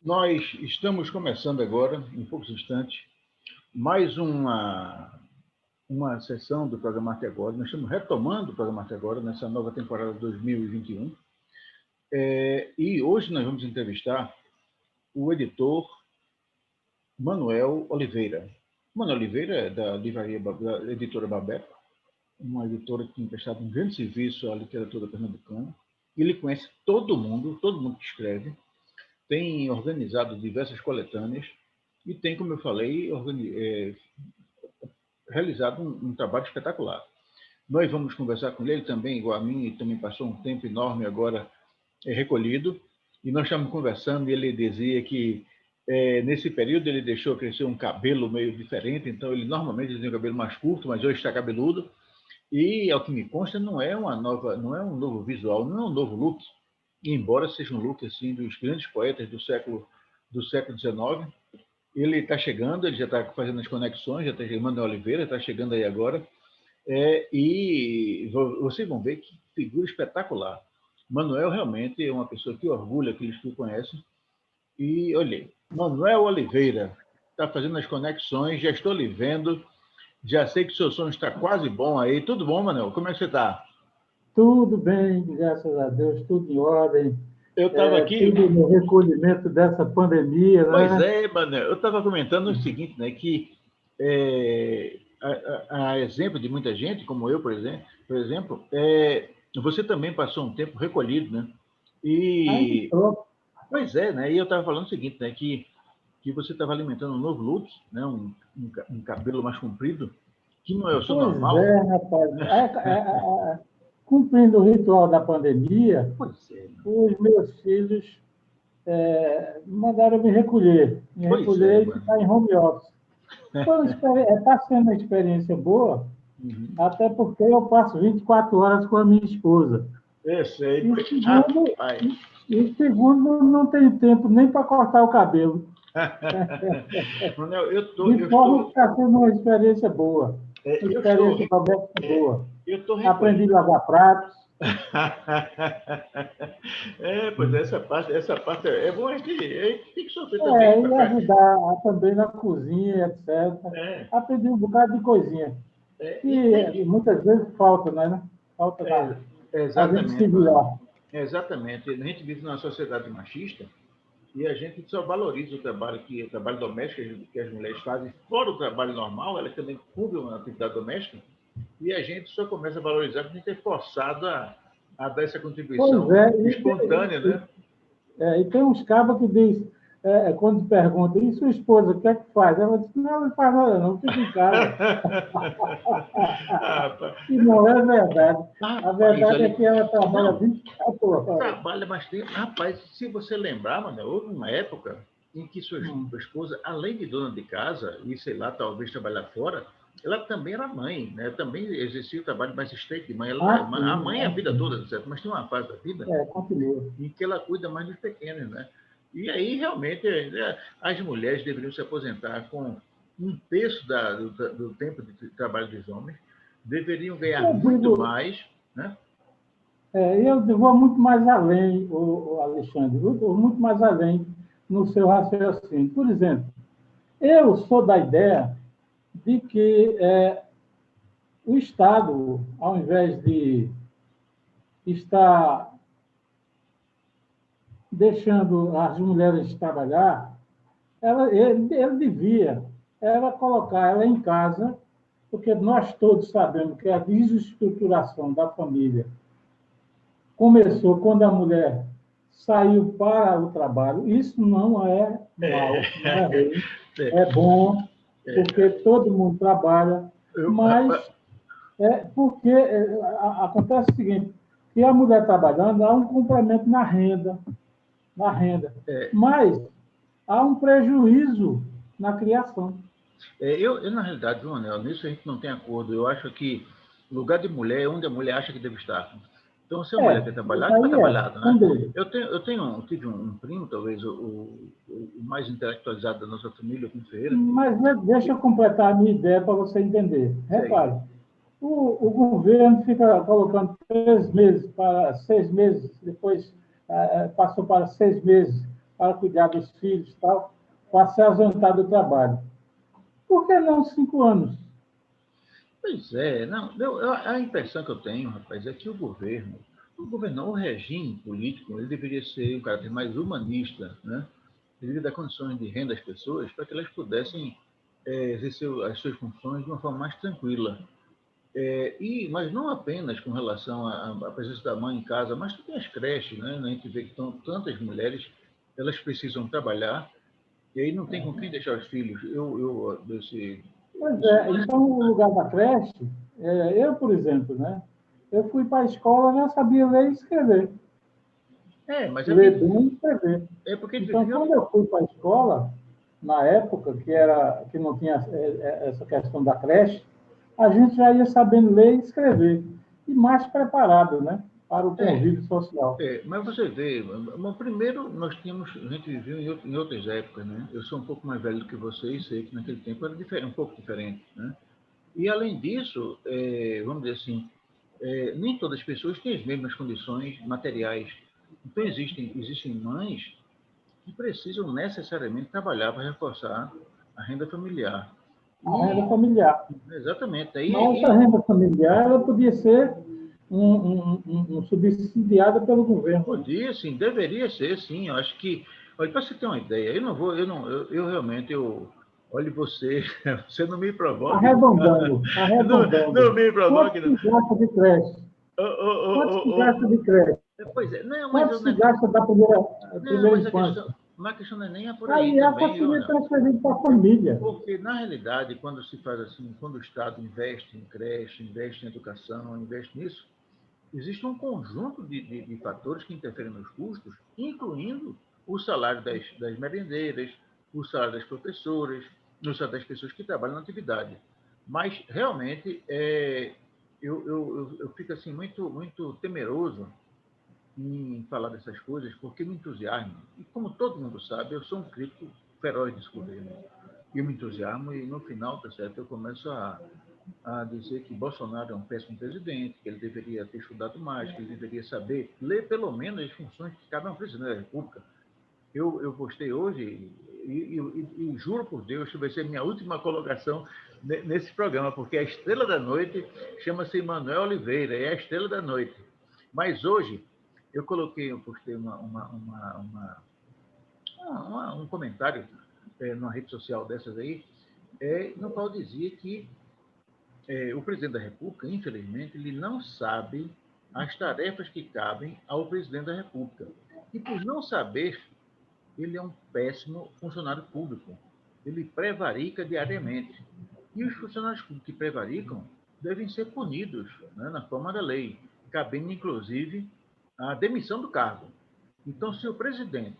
Nós estamos começando agora, em poucos instantes, mais uma sessão do programa Arte Agora. Nós estamos retomando o programa Arte Agora nessa nova temporada 2021. E hoje nós vamos entrevistar o editor Manuel Oliveira. Manuel Oliveira é da livraria da editora Babeco, uma editora que tem prestado um grande serviço à literatura pernambucana. Ele conhece todo mundo que escreve, tem organizado diversas coletâneas e tem, como eu falei, realizado um trabalho espetacular. Nós vamos conversar com ele também, igual a mim, e também passou um tempo enorme agora recolhido, e nós estamos conversando e ele dizia que nesse período ele deixou crescer um cabelo meio diferente, então ele normalmente tem um cabelo mais curto, mas hoje está cabeludo, e ao que me consta não é um novo visual, não é um novo look, embora seja um look assim dos grandes poetas do século XIX. Ele está chegando, ele já está fazendo as conexões, já está chegando, Manuel Oliveira está chegando aí agora, e vocês vão ver que figura espetacular. Manuel realmente é uma pessoa que orgulha aqueles que o conhecem. E olhei, Manuel Oliveira está fazendo as conexões, já estou lhe vendo, já sei que o seu som está quase bom aí. Tudo bom, Manuel? Como é que você está? Tudo bem, graças a Deus, tudo em ordem. Eu estava aqui. Tudo no recolhimento dessa pandemia, Pois né? Manuel, eu estava comentando o seguinte, né, que a exemplo de muita gente, como eu, por exemplo, você também passou um tempo recolhido, né? Aí, E, pronto. pois é, né? E eu estava falando o seguinte, né, que você estava alimentando um novo look, né, um cabelo mais comprido, que não é o seu Pois normal. é, rapaz. Cumprindo o ritual da pandemia, Pois é, mano. os meus filhos mandaram me Pois é, recolher e mano. ficar em home office. Está sendo uma experiência boa, Uhum. até porque eu passo 24 horas com a minha esposa. Eu sei. E segundo, Rapaz. e segundo não tenho tempo nem para cortar o cabelo. Manuel, De forma que está sendo uma experiência boa. Uma eu estou, experiência bastante boa. eu estou Aprendi recolhido. a lavar pratos. Pois essa parte é bom, a gente tem que sofrer também. E ajudar também na cozinha, etc. É, Aprendi um bocado de coisinha. e Que tem que. muitas vezes falta, né? Falta É, a gente se exatamente, mano. virar. Exatamente. A gente vive numa sociedade machista e a gente só valoriza o trabalho doméstico que as mulheres fazem, fora o trabalho normal, elas também cumprem uma atividade doméstica, e a gente só começa a valorizar quando a gente é forçado a dar essa Pois contribuição é, espontânea, né? e tem uns cabos que diz, quando perguntam, e sua esposa, o que é que faz? Ela diz, não, não faz nada, não, fica em casa. E não é verdade. A Rapaz, verdade é olha, que ela trabalha não, 24 horas. trabalha mais tempo. Rapaz, se você lembrar, mano, houve uma época em que sua esposa, além de dona de casa, e sei lá, talvez trabalhar fora, ela também era mãe, né? Também exercia o trabalho mais estreito de mãe. A Sim, mãe é a vida toda, certo? Mas tem uma fase da vida continua. em que ela cuida mais dos pequenos, né? E aí, realmente, as mulheres deveriam se aposentar com um terço do tempo de trabalho dos homens, deveriam ganhar Eu muito digo, mais, né? eu vou muito mais além, o Alexandre, eu vou muito mais além no seu raciocínio. Por exemplo, eu sou da ideia de que o Estado, ao invés de estar deixando as mulheres trabalhar, ele devia colocar ela em casa, porque nós todos sabemos que a desestruturação da família começou quando a mulher saiu para o trabalho. Isso não é mal, não é ruim, é bom, porque todo mundo trabalha, mas porque acontece o seguinte, que a mulher trabalhando há um complemento na renda, mas há um prejuízo na criação. Na realidade, João Anel, nisso a gente não tem acordo. Eu acho que o lugar de mulher é onde a mulher acha que deve estar. Então, se a mulher quer Isso trabalhar, vai aí trabalhar, sem né? dúvida. Tive um primo, talvez o mais intelectualizado da nossa família, o Pinto Ferreira. Mas deixa eu completar a minha ideia para você entender. Segue. Repare, o governo fica colocando 3 meses para 6 meses, depois passou para 6 meses para cuidar dos filhos e tal, para se ausentar do trabalho. Por que não 5 anos? Pois é, não, a impressão que eu tenho, rapaz, é que o governo não, o regime político, ele deveria ser um caráter mais humanista, né? Ele deveria dar condições de renda às pessoas para que elas pudessem exercer as suas funções de uma forma mais tranquila. Mas não apenas com relação à presença da mãe em casa, mas também as creches, né? A gente vê que estão tantas mulheres, elas precisam trabalhar e aí não tem com quem deixar os filhos. Pois é, então, no lugar da creche, eu, por exemplo, né? Eu fui para a escola, já sabia ler e escrever. Mas é Ler porque, bem e escrever. é porque Então, quando eu fui para a escola, na época que não tinha essa questão da creche, a gente já ia sabendo ler e escrever, e mais preparado, né, para o é, convívio social. mas você vê, bom, primeiro a gente viveu em outras épocas, né? Eu sou um pouco mais velho do que você e sei que naquele tempo era um pouco diferente, né? E além disso, vamos dizer assim, nem todas as pessoas têm as mesmas condições materiais. Então existem mães que precisam necessariamente trabalhar para reforçar a renda familiar. A renda E familiar. exatamente, Mas a renda familiar ela podia ser subsidiada pelo governo, né? podia, sim, deveria ser, sim. Eu acho que, olha, para você ter uma ideia, eu não vou, eu não, eu realmente, olhe você, você não me provoque, não. Arredondando, Não arredondando. me provoque, Quanto não. se gasta de creche? Oh, oh, Quanto se oh, gasta de creche? pois é, não, mas Quanto se gasta da não, primeira mas infância? a questão não é nem por aí Aí essa também, seria olha. transferida para a família. Porque, na realidade, quando se faz assim, quando o Estado investe em creche, investe em educação, investe nisso, existe um conjunto de fatores que interferem nos custos, incluindo o salário das merendeiras, o salário das professoras, o salário das pessoas que trabalham na atividade. Mas, realmente, eu fico assim, muito, muito temeroso em falar dessas coisas, porque me entusiasmo. E, como todo mundo sabe, eu sou um crítico feroz desse governo. E eu me entusiasmo e, no final, tá certo, eu começo a dizer que Bolsonaro é um péssimo presidente, que ele deveria ter estudado mais, que ele deveria saber ler pelo menos as funções que cada um presidente da República. Eu postei hoje e juro por Deus que vai ser minha última colocação nesse programa, porque a estrela da noite chama-se Manuel Oliveira, é a estrela da noite. Mas hoje eu postei um comentário numa rede social dessas aí, no qual dizia que o presidente da República, infelizmente, ele não sabe as tarefas que cabem ao presidente da República. E por não saber, ele é um péssimo funcionário público. Ele prevarica diariamente. E os funcionários públicos que prevaricam devem ser punidos, né, na forma da lei, cabendo inclusive a demissão do cargo. Então, se o presidente,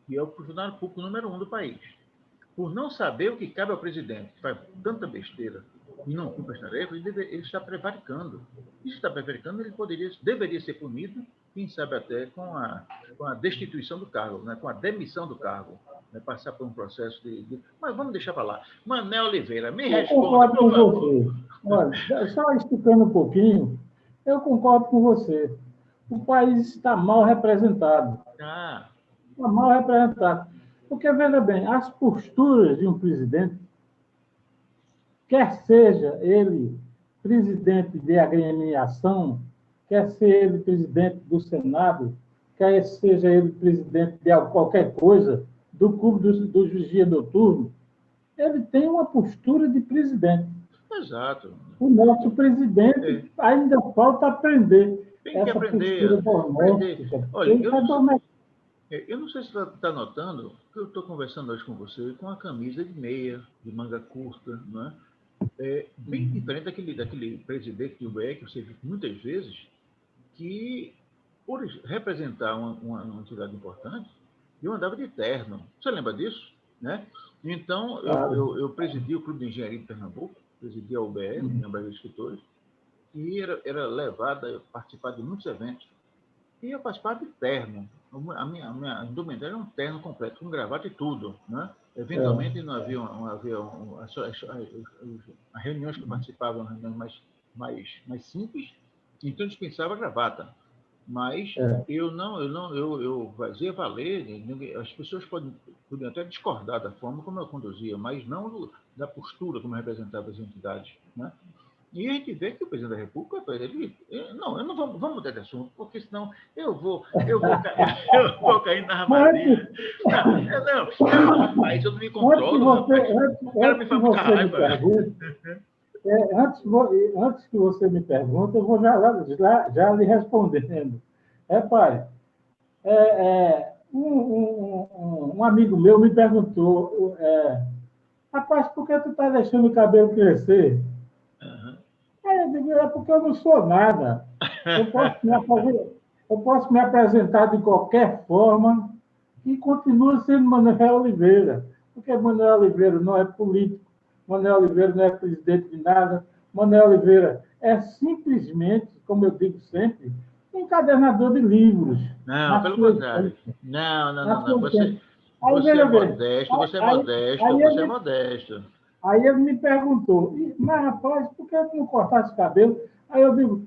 que é o funcionário público número 1 do país, por não saber o que cabe ao presidente, que faz tanta besteira e não cumpre as tarefas, ele está prevaricando. E se está prevaricando, ele deveria ser punido, quem sabe até com a destituição do cargo, né? Com a demissão do cargo. Né? Passar por um processo Mas vamos deixar para lá. Manel Oliveira, me Eu responda, concordo por com favor. você. Olha, só esticando um pouquinho, eu concordo com você. O país está mal representado. Ah, Está mal representado. Porque, veja bem, as posturas de um presidente, quer seja ele presidente de agremiação, quer seja ele presidente do Senado, quer seja ele presidente de qualquer coisa, do clube do vigia noturno, ele tem uma postura de presidente. exato. O nosso presidente É, ainda falta aprender tem que essa aprender. postura Aprender. doméstica. Olha, Ele está doméstico. eu não sei se você está notando que eu estou conversando hoje com você com a camisa de meia, de manga curta, não é? Bem diferente daquele presidente do BE, que você viu muitas vezes, que, por representar uma entidade importante, eu andava de terno. Você lembra disso? Né? Então, Claro. eu presidi o Clube de Engenharia de Pernambuco, presidi a UBE, União Brasileira de Escritores, e era levado a participar de muitos eventos. E eu participava de terno. A minha indumentária era um terno completo, com gravata e tudo. Né? Eventualmente, não havia, as reuniões que eu participava, eram reuniões mais simples, então eu dispensava a gravata. Mas É. eu fazia valer, as pessoas podem até discordar da forma como eu conduzia, mas não da postura como eu representava as entidades, né? E a gente vê que o presidente da República, eu não vamos mudar de assunto, porque senão eu vou cair na Mas armadilha. Rapaz, eu não me antes que controlo, você, rapaz. O cara me antes que faz muita você me raiva. pergunte, antes que você me pergunte, eu vou já lhe respondendo. Pai, um amigo meu me perguntou, rapaz, por que tu está deixando o cabelo crescer? Uhum. Aí eu digo, é porque eu não sou nada. Eu posso eu posso me apresentar de qualquer forma e continuo sendo Manuel Oliveira. Porque Manuel Oliveira não é político, Manuel Oliveira não é presidente de nada, Manuel Oliveira é simplesmente, como eu digo sempre, um encadernador de livros, Não, na pelo sua contrário. essência. Não. Você, Aí, você é veja bem, modesto, você é aí, modesto, aí, você é ele, modesto. aí ele me perguntou, mas rapaz, por que eu não cortasse cabelo? Aí eu digo,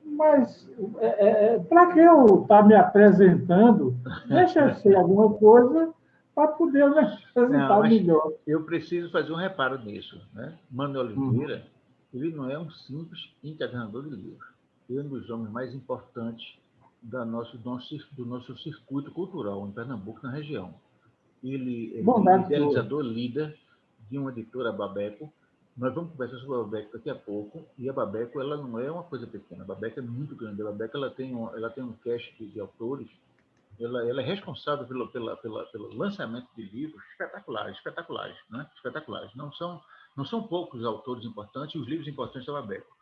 mas para que eu estar me apresentando? Deixa eu ser alguma coisa para poder me Não, apresentar mas melhor. eu preciso fazer um reparo nisso, né? Manuel Uhum. Oliveira, ele não é um simples encadernador de livros. Ele é um dos homens mais importantes do nosso circuito cultural em Pernambuco, na região. Ele é Bondade sua. idealizador, líder de uma editora, Babeco. Nós vamos conversar sobre a Babeco daqui a pouco. E a Babeco, ela não é uma coisa pequena. A Babeco é muito grande. A Babeco, ela tem um cast de autores. Ela é responsável pelo lançamento de livros espetaculares, espetaculares, né? Espetaculares. Não são poucos autores importantes, os livros importantes da Babeco.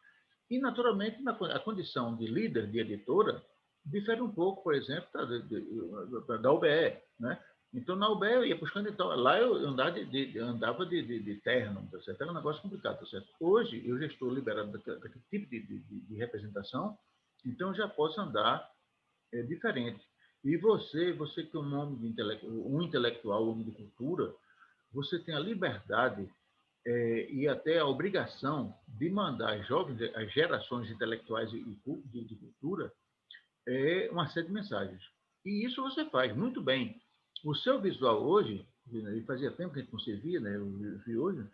E, naturalmente, a condição de líder de editora difere um pouco, por exemplo, da UBE, né? Então, na UBE eu ia buscando, então, lá eu andava de terno, tá certo? Era um negócio complicado, tá certo? Hoje eu já estou liberado daquele tipo de representação, então eu já posso andar diferente. E você que é um homem um intelectual, um homem de cultura, você tem a liberdade e até a obrigação de mandar as gerações intelectuais de cultura, uma série de mensagens. E isso você faz muito bem. O seu visual hoje, e fazia tempo que a gente não se via, né? Eu vi hoje,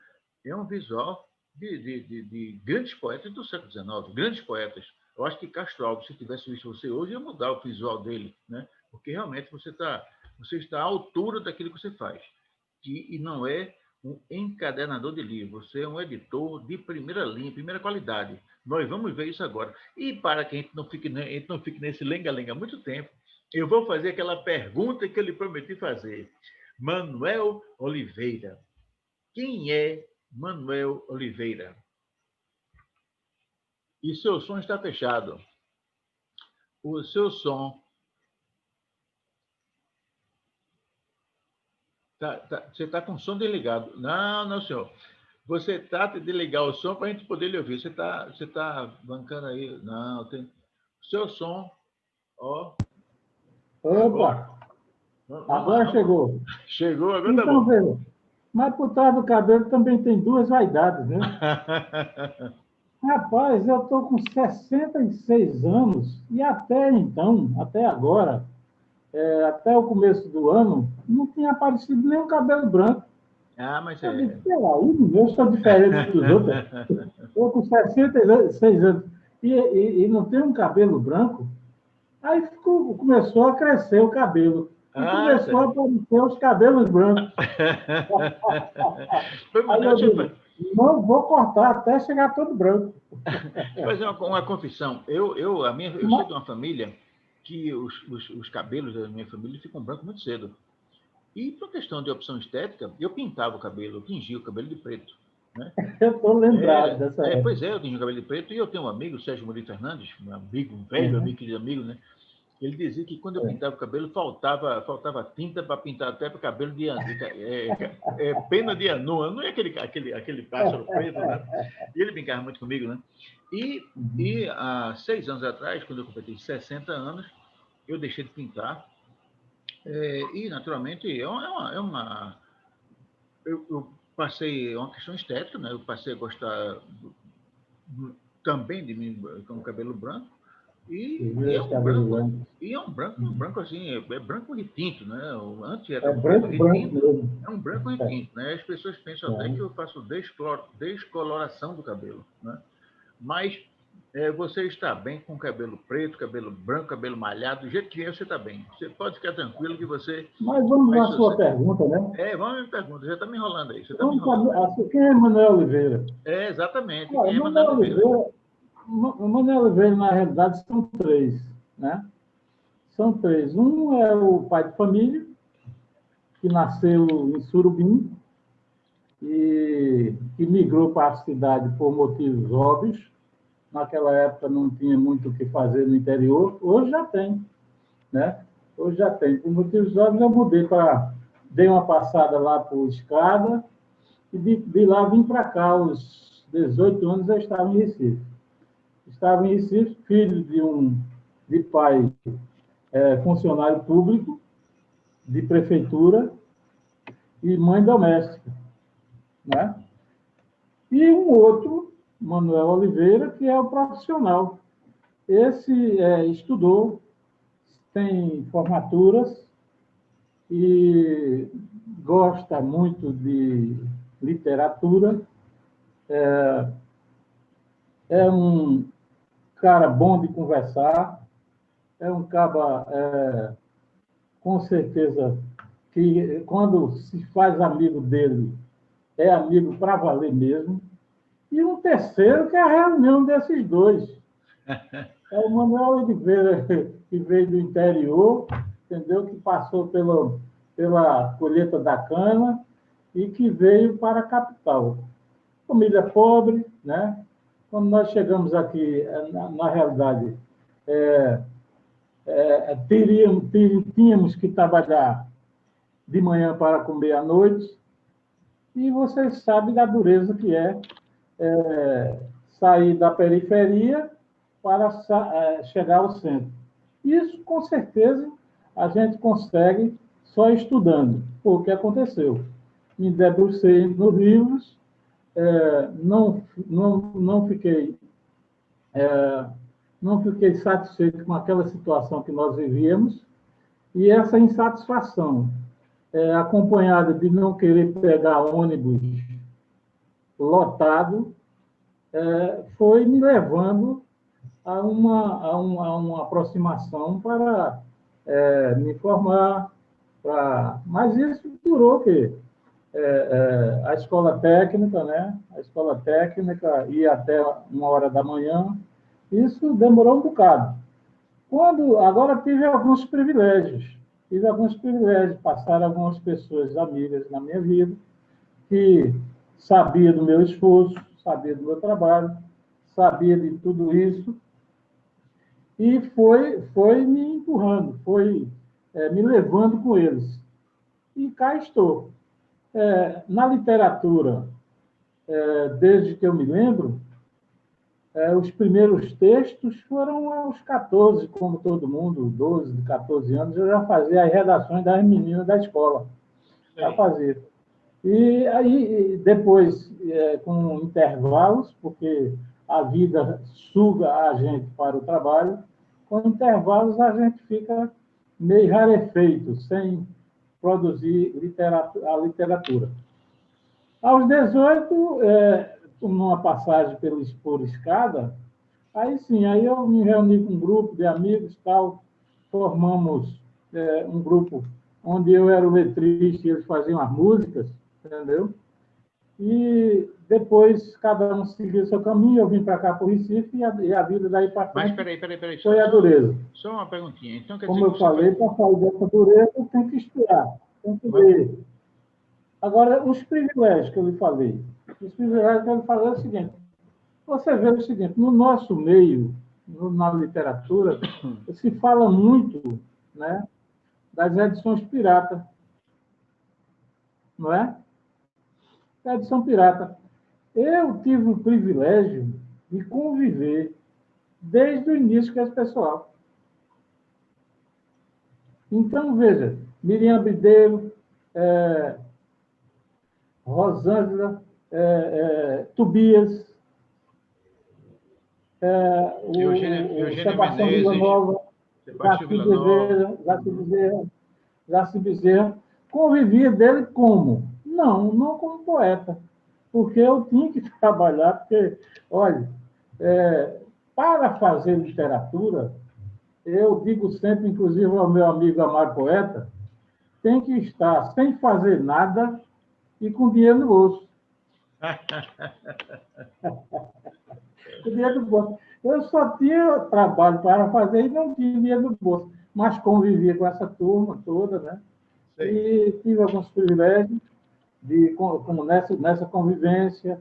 é um visual de grandes poetas do século XIX, grandes poetas. Eu acho que Castro Alves, se tivesse visto você hoje, ia mudar o visual dele, né? Porque realmente você está à altura daquilo que você faz. E não é um encadernador de livros, você é um editor de primeira linha, primeira qualidade. Nós vamos ver isso agora. E para que a gente não fique nesse lenga-lenga há muito tempo, eu vou fazer aquela pergunta que eu lhe prometi fazer. Manuel Oliveira. Quem é Manuel Oliveira? E seu som está fechado. O seu som você está com o som desligado. Não, senhor. Você trata de ligar o som para a gente poder lhe ouvir. Você tá bancando aí. Não, tem. Seu som, ó, agora. Opa, Vamos lá. agora chegou. Chegou, agora tá Então, bom. veja, mas por trás do cabelo também tem duas vaidades, né? Rapaz, eu estou com 66 anos e até então, até agora, até o começo do ano, não tinha aparecido nenhum cabelo branco. Mas Eu é. disse, peraí, eu sou diferente dos outros. Estou com 66 anos e não tenho um cabelo branco. Aí começou a crescer o cabelo e começou a Certo. aparecer os cabelos brancos. Foi, Aí Manuel, eu digo, não vou cortar até chegar todo branco. deixa eu fazer uma confissão. Eu sou Mas de uma família que os cabelos da minha família ficam brancos muito cedo. E por questão de opção estética, eu pintava o cabelo, eu tingia o cabelo de preto, né? eu estou lembrado dessa Pois época. é, eu tinha o cabelo de preto e eu tenho um amigo, Sérgio Murilo Fernandes, um amigo, um velho Uhum. amigo, querido amigo, né? Ele dizia que quando eu pintava o cabelo, faltava tinta para pintar até para o cabelo pena de anoa, não é aquele pássaro preto, né? E ele brincava muito comigo, né? E há 6 anos atrás, quando eu completei 60 anos, eu deixei de pintar. E, naturalmente, eu passei, é uma questão estética, né? Eu passei a gostar também de mim com o cabelo branco, E é um branco, um branco assim, é branco retinto, né? Antes era um preto retinto, mesmo. é um branco retinto, né? As pessoas pensam até que eu faço descoloração do cabelo, né? Mas você está bem com cabelo preto, cabelo branco, cabelo malhado, do jeito que é, você está bem. Você pode ficar tranquilo que você... Mas vamos à sua pergunta, né? Vamos à minha pergunta. Já está me enrolando aí. Quem é Manuel Oliveira? Exatamente. Olha, Quem é Manuel Oliveira? Manuel Oliveira, na realidade, são três, né? São três. Um é o pai de família, que nasceu em Surubim e que migrou para a cidade por motivos óbvios. Naquela época não tinha muito o que fazer no interior. Hoje já tem, né? Hoje já tem. Por motivos óbvios, eu mudei para... Dei uma passada lá por Escada e de lá vim para cá. Aos 18 anos eu estava em Recife. Estava em Recife, filho de pai funcionário público, de prefeitura, e mãe doméstica, né? E um outro, Manuel Oliveira, que é o profissional. Esse estudou, tem formaturas e gosta muito de literatura, é um cara bom de conversar, é um cara, com certeza, que quando se faz amigo dele, é amigo para valer mesmo. E um terceiro, que é a reunião desses dois. É o Manuel Oliveira, que veio do interior, entendeu? Que passou pela colheita da cana e que veio para a capital. Família pobre, né? Quando nós chegamos aqui, na realidade, tínhamos que trabalhar de manhã para comer à noite, e vocês sabem da dureza que sair da periferia para chegar ao centro. Isso, com certeza, a gente consegue só estudando. Foi o que aconteceu. Me debrucei nos livros, não fiquei satisfeito com aquela situação que nós vivíamos, e essa insatisfação, acompanhada de não querer pegar ônibus lotado, foi me levando a uma aproximação para me formar. Mas isso durou o quê? A escola técnica, né? A escola técnica ia até 1 hora da manhã. Isso demorou um bocado. Agora tive alguns privilégios. Passaram algumas pessoas amigas na minha vida que sabia do meu esforço, sabia do meu trabalho, sabia de tudo isso, e foi me empurrando, foi me levando com eles. E cá estou. Na literatura, desde que eu me lembro, os primeiros textos foram aos 14, como todo mundo, 12, 14 anos, eu já fazia as redações das meninas da escola. Já fazia. E aí, depois, com intervalos, porque a vida suga a gente para o trabalho, com intervalos a gente fica meio rarefeito, sem produzir a literatura. Aos 18, numa passagem por Escada, aí sim, aí eu me reuni com um grupo de amigos, tal, formamos um grupo onde eu era o letrista e eles faziam as músicas, entendeu? E depois cada um seguiu seu caminho, eu vim para cá, para o Recife, e a vida daí para frente. Mas peraí. Foi a dureza. Só uma perguntinha. Então, quer como dizer eu falei, para sair dessa dureza, tem que estudar, tem que ler. Agora, os privilégios que eu lhe falei. Os privilégios que eu lhe falei é o seguinte: você vê o seguinte, no nosso meio, na literatura, se fala muito, né, das edições pirata, não é? A edição pirata. Eu tive o privilégio de conviver desde o início com esse pessoal. Então, veja, Miriam Brideiro, Rosângela, Tobias, o Eugênia Sebastião Menezes, Villanova, Sebastião Villanova. Jaci Bezerra, convivia dele como? Não como poeta, porque eu tinha que trabalhar, porque, olha, para fazer literatura, eu digo sempre, inclusive ao meu amigo Amaro Poeta, tem que estar sem fazer nada e com dinheiro no bolso. Com dinheiro no bolso. Eu só tinha trabalho para fazer e não tinha dinheiro no bolso, mas convivia com essa turma toda, né? Sei. E tive alguns privilégios como nessa convivência,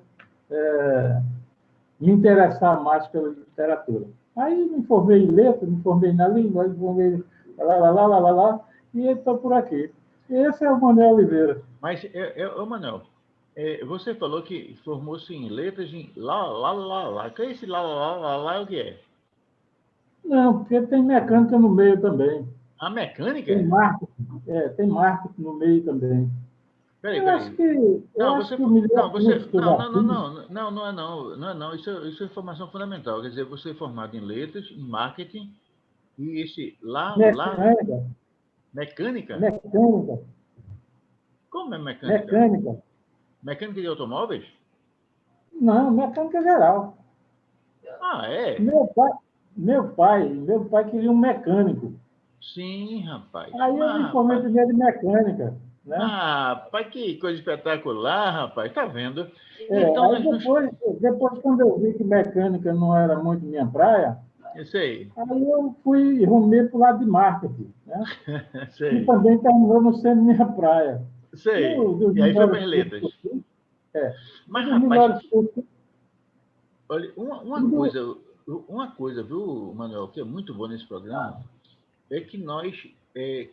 me interessar mais pela literatura. Aí me formei em letras, me formei na língua, me formei lá, e estou por aqui. Esse é o Manuel Oliveira. Mas, Manuel, você falou que formou-se em letras em lá. Que é esse lá é o que é? Não, porque tem mecânica no meio também. A mecânica? Tem marketing no meio também. Eu acho Peraí. que, eu Não, acho que o melhor curso que eu já fiz. não, isso é informação fundamental. Quer dizer, você é formado em letras, em marketing, e esse lá, Mecânica, mecânica? mecânica, Como é mecânica? mecânica. Mecânica de automóveis? Não, mecânica geral. Ah, é? Meu pai, meu pai queria um mecânico. Sim, rapaz. Aí eu me formei primeiro em mecânica, né? Rapaz, que coisa espetacular, rapaz. Tá vendo? Então, Aí depois, quando eu vi que mecânica não era muito minha praia, sei, aí eu rumei para o lado de marketing, né? E sei, também terminou não sendo minha praia. sei. Dos E aí foi para melhores as cursos que letras. eu fiz, um Mas, dos rapaz, melhores cursos, olha, um do- uma coisa, viu, Manuel, que é muito bom nesse programa, é que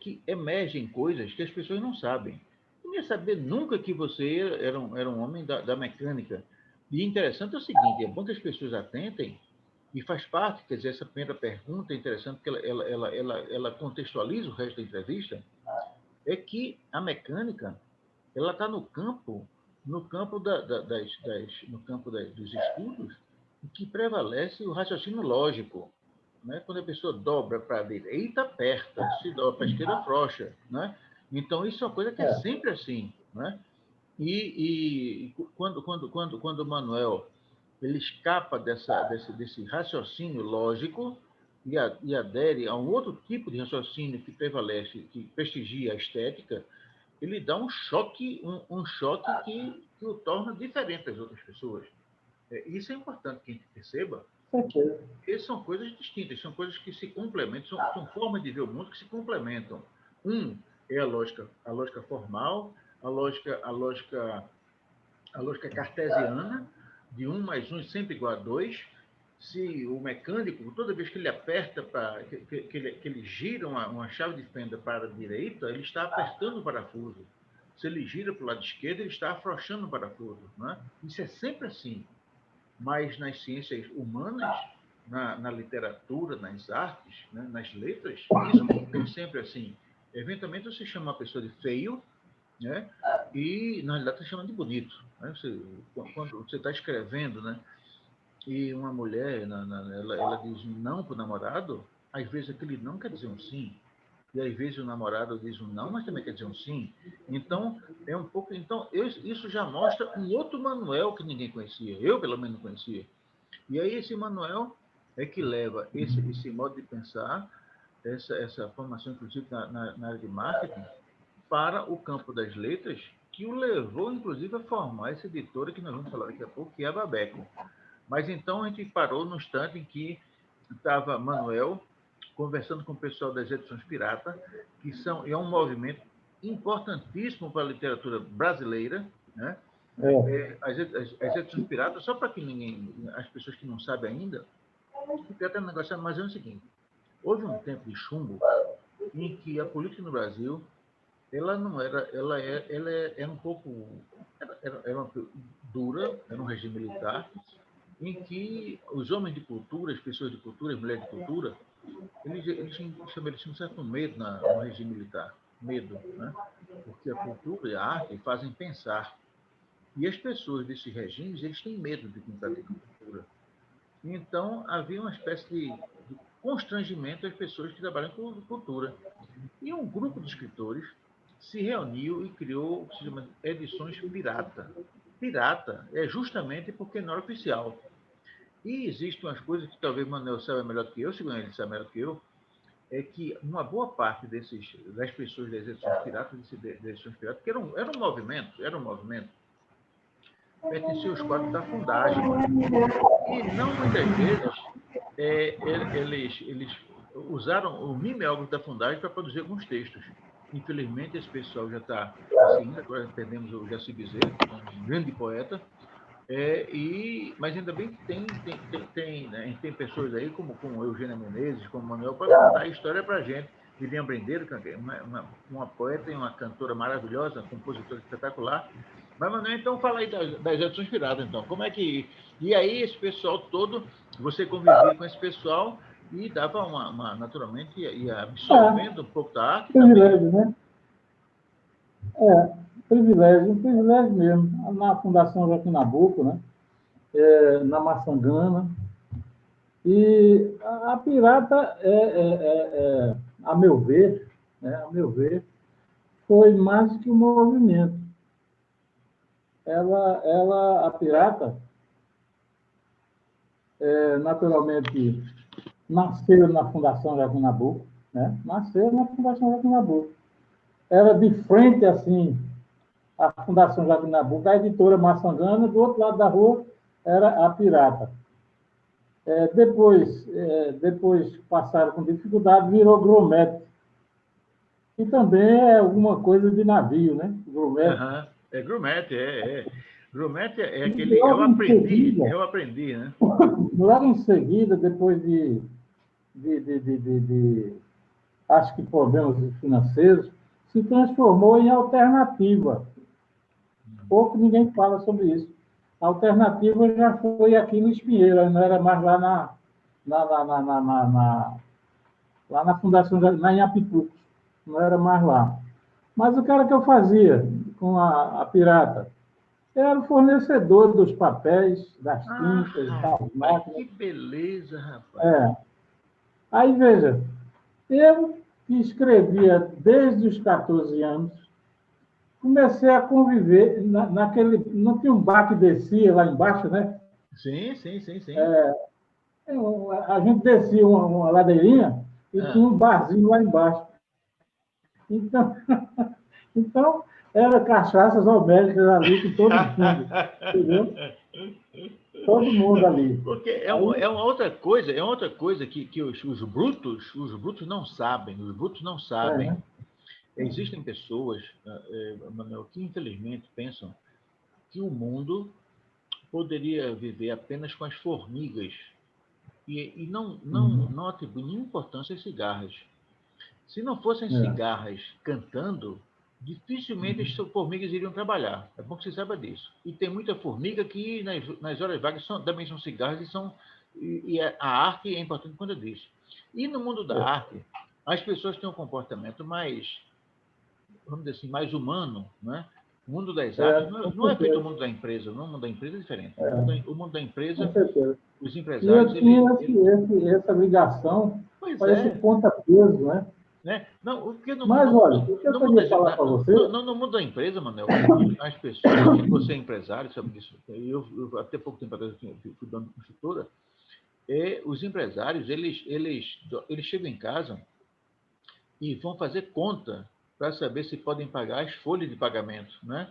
que emergem coisas que as pessoas não sabem. Eu não ia saber nunca que você era um homem da mecânica. E interessante é o seguinte, é bom que as pessoas atentem, e faz parte, quer dizer, essa primeira pergunta é interessante, porque ela contextualiza o resto da entrevista, é que a mecânica, ela está no campo no campo dos estudos, em que prevalece o raciocínio lógico, né? Quando a pessoa dobra para a direita, aperta, se dobra para a esquerda, afrouxa, né? Então isso é uma coisa que é é, sempre assim, né? E quando o Manuel ele escapa desse raciocínio lógico e adere a um outro tipo de raciocínio que prevalece, que prestigia a estética, ele dá um choque que o torna diferente das outras pessoas. Isso é importante que a gente perceba, certeza. porque são coisas distintas, são coisas que se complementam, são formas de ver o mundo que se complementam. Um é a lógica formal, a lógica, a lógica, a lógica cartesiana, de 1 mais 1 é sempre igual a 2. Se o mecânico, toda vez que ele aperta, que ele gira uma chave de fenda para a direita, ele está apertando o parafuso. Se ele gira para o lado esquerdo, ele está afrouxando o parafuso. Né? Isso é sempre assim. Mas nas ciências humanas, na literatura, nas artes, né, nas letras, isso não tem sempre assim. Eventualmente você chama uma pessoa de feio, né? E na realidade está chamando de bonito. Né? Quando você está escrevendo, né? E uma mulher, ela diz um não para o namorado, às vezes aquele não quer dizer um sim. E às vezes o namorado diz um não, mas também quer dizer um sim. Então, é um pouco. Então, isso já mostra um outro Manuel que ninguém conhecia. Eu, pelo menos, não conhecia. E aí, esse Manuel é que leva esse modo de pensar, essa formação, inclusive, na área de marketing, para o campo das letras, que o levou, inclusive, a formar essa editora que nós vamos falar daqui a pouco, que é a Babeco. Mas então a gente parou no instante em que estava Manuel conversando com o pessoal das edições pirata, é um movimento importantíssimo para a literatura brasileira, né? É, As edições piratas, só para que as pessoas que não sabem ainda, o que está negociando, mas é o seguinte: houve um tempo de chumbo em que a política no Brasil ela não era, era um pouco, era uma dura, era um regime militar, em que os homens de cultura, as pessoas de cultura, as mulheres de cultura, eles estabeleciam um certo medo no regime militar. Medo, né? Porque a cultura e a arte fazem pensar. E as pessoas desses regimes, eles têm medo de quem pratica cultura. Então, havia uma espécie de constrangimento às pessoas que trabalham com cultura. E um grupo de escritores se reuniu e criou o que se chama edições pirata. Pirata é justamente porque não era oficial. E existem umas coisas que talvez o Manuel saiba melhor do que eu, segundo ele sabe melhor do que eu, é que uma boa parte das pessoas das edições piratas, que era um movimento, pertencia aos quadros da fundagem. E não muitas vezes eles usaram o mimeógrafo da fundagem para produzir alguns textos. Infelizmente, esse pessoal já está assim, agora perdemos o Jaci Bezerra, que é um grande poeta, mas ainda bem que tem pessoas aí como Eugênia Menezes, como Manuel, para contar a história para a gente. Viviane Brendeiro, uma poeta e uma cantora maravilhosa, compositora espetacular. Mas, Manuel, então fala aí das edições piratas, então. Como é que... E aí, esse pessoal todo, você convivia com esse pessoal e dava naturalmente, ia absorvendo um pouco da arte também. Privilégio, né? Privilégio, um privilégio mesmo. Na Fundação Joaquim Nabuco, né? Na Maçangana. E a Pirata, a meu ver, foi mais que um movimento. A Pirata, naturalmente, nasceu na Fundação Joaquim Nabuco, né? Nasceu na Fundação Joaquim Nabuco. Era de frente, assim, a Fundação Joaquim Nabuco, a editora Maçangana, do outro lado da rua era a Pirata. Depois passaram com dificuldade, virou Grumete. E também é alguma coisa de navio, né? Grumete. Grumete é aquele... Eu aprendi, né? Logo em seguida, depois acho que problemas financeiros, se transformou em Alternativa. Pouco ninguém fala sobre isso. A Alternativa já foi aqui no Espinheiro, não era mais lá lá na Fundação, lá em Apitucos, não era mais lá. Mas o que era que eu fazia com a Pirata? Eu era o fornecedor dos papéis, das tintas, das máquinas. Que beleza, rapaz! Aí, veja, eu que escrevia desde os 14 anos, comecei a conviver naquele... Não tinha um bar que descia lá embaixo, né? Sim. A gente descia uma ladeirinha e tinha um barzinho lá embaixo. Então era cachaças alcoólicas ali com todo mundo, entendeu? Todo mundo ali. Porque é uma outra coisa que os brutos não sabem. Os brutos não sabem. Existem pessoas, Manuel, que infelizmente pensam que o mundo poderia viver apenas com as formigas e não atribuem nenhuma importância às cigarras. Se não fossem cigarras cantando, dificilmente as formigas iriam trabalhar. É bom que você saiba disso. E tem muita formiga que nas horas vagas também são cigarras e a arte é importante por conta disso. E no mundo da arte, as pessoas têm um comportamento mais, vamos dizer assim, mais humano, né? O mundo das artes não é feito o mundo da empresa. O mundo da empresa é diferente. O mundo da empresa, os empresários... E eu tinha essa ligação para esse ponta-peso, né? Não, porque Mas, olha, o que eu queria falar para você... No mundo da empresa, Manuel, as pessoas, você é empresário, sabe disso, eu até pouco tempo atrás fui dono de construtora, os empresários, eles chegam em casa e vão fazer conta para saber se podem pagar as folhas de pagamento, né?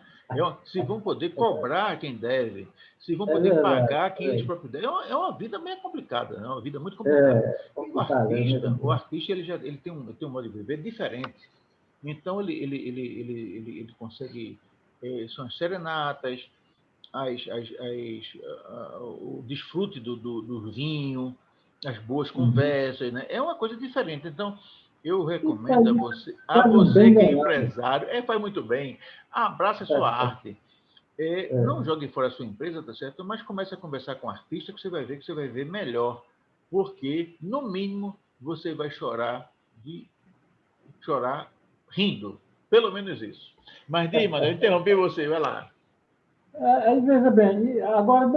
Se vão poder cobrar quem deve, se vão poder pagar quem eles próprios devem. É uma vida bem complicada, é uma vida muito complicada. O artista ele tem um modo de viver diferente. Então, ele consegue... são as serenatas, o desfrute do vinho, as boas conversas, né? É uma coisa diferente. Então, eu recomendo a você que é empresário, faz muito bem, abraça a sua arte. Não jogue fora a sua empresa, tá certo? Mas comece a conversar com o artista que você vai ver melhor. Porque, no mínimo, você vai chorar rindo. Pelo menos isso. Mas, Dima, eu interrompi você, vai lá. Aí, veja bem, agora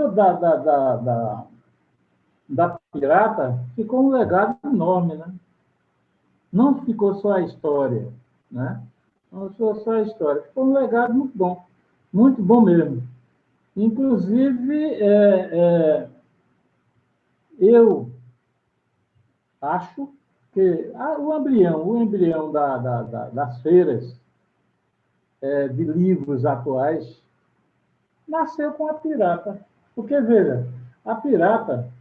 da Pirata ficou um legado enorme, né? Não ficou só a história, né? Não ficou só a história, ficou um legado muito bom mesmo. Inclusive, eu acho que o embrião das feiras de livros atuais nasceu com a Pirata. Porque, veja, a Pirata,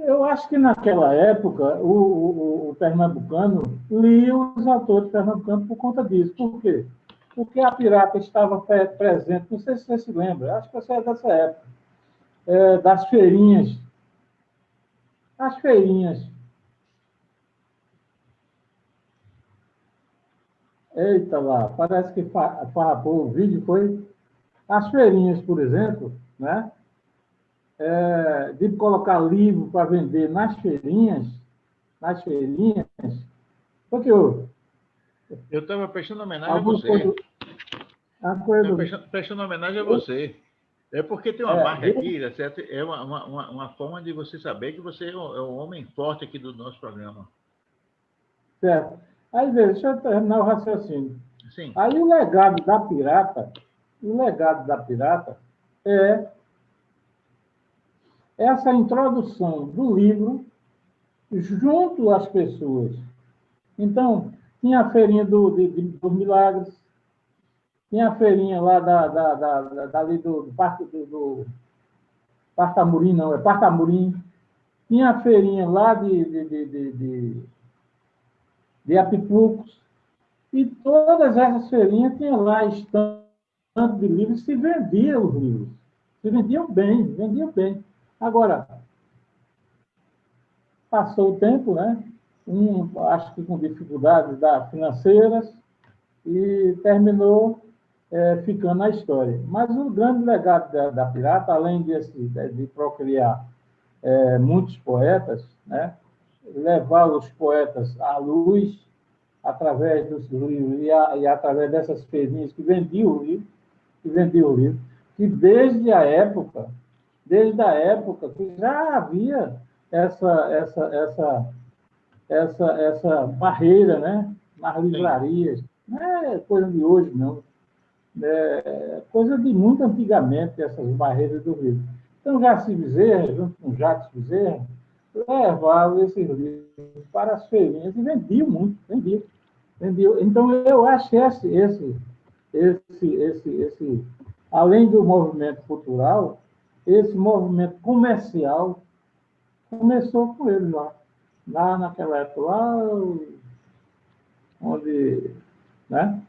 eu acho que naquela época o pernambucano lia os autores pernambucanos por conta disso. Por quê? Porque a Pirata estava presente, não sei se você se lembra, acho que você é dessa época, das feirinhas. As feirinhas. Eita lá, parece que farrapou o vídeo, foi. As feirinhas, por exemplo, né? De colocar livro para vender nas feirinhas, porque Eu estava prestando homenagem a alguma você. coisa, a coisa Prestando homenagem a você. É porque tem uma marca eu, aqui, certo? É uma forma de você saber que você é um homem forte aqui do nosso programa. certo. Aí, veja, deixa eu terminar o raciocínio. Sim. Aí o legado da Pirata é essa introdução do livro junto às pessoas. Então, tinha a feirinha dos milagres, tinha a feirinha lá dali do Parque do Partamurim, não, é Partamurim. Tinha a feirinha lá de Apipucos. E todas essas feirinhas tinham lá estande de livros, se vendiam os livros. Se vendiam bem, vendiam bem. Agora, passou o tempo, né? Acho que com dificuldades financeiras, e terminou ficando na história. Mas o grande legado da Pirata, além de procriar muitos poetas, né? Levar os poetas à luz através dos livros e através dessas feirinhas que vendiam o livro, que desde a época que já havia essa barreira, né? Nas Sim. livrarias. Não é coisa de hoje, não. É coisa de muito antigamente, essas barreiras do livro. Então, Jaci Bezerra, junto com Jacques Bezerra, levavam esses livros para as feirinhas e vendiam muito, vendiam. Então, eu acho que além do movimento cultural, esse movimento comercial começou com ele lá naquela época, lá onde, né,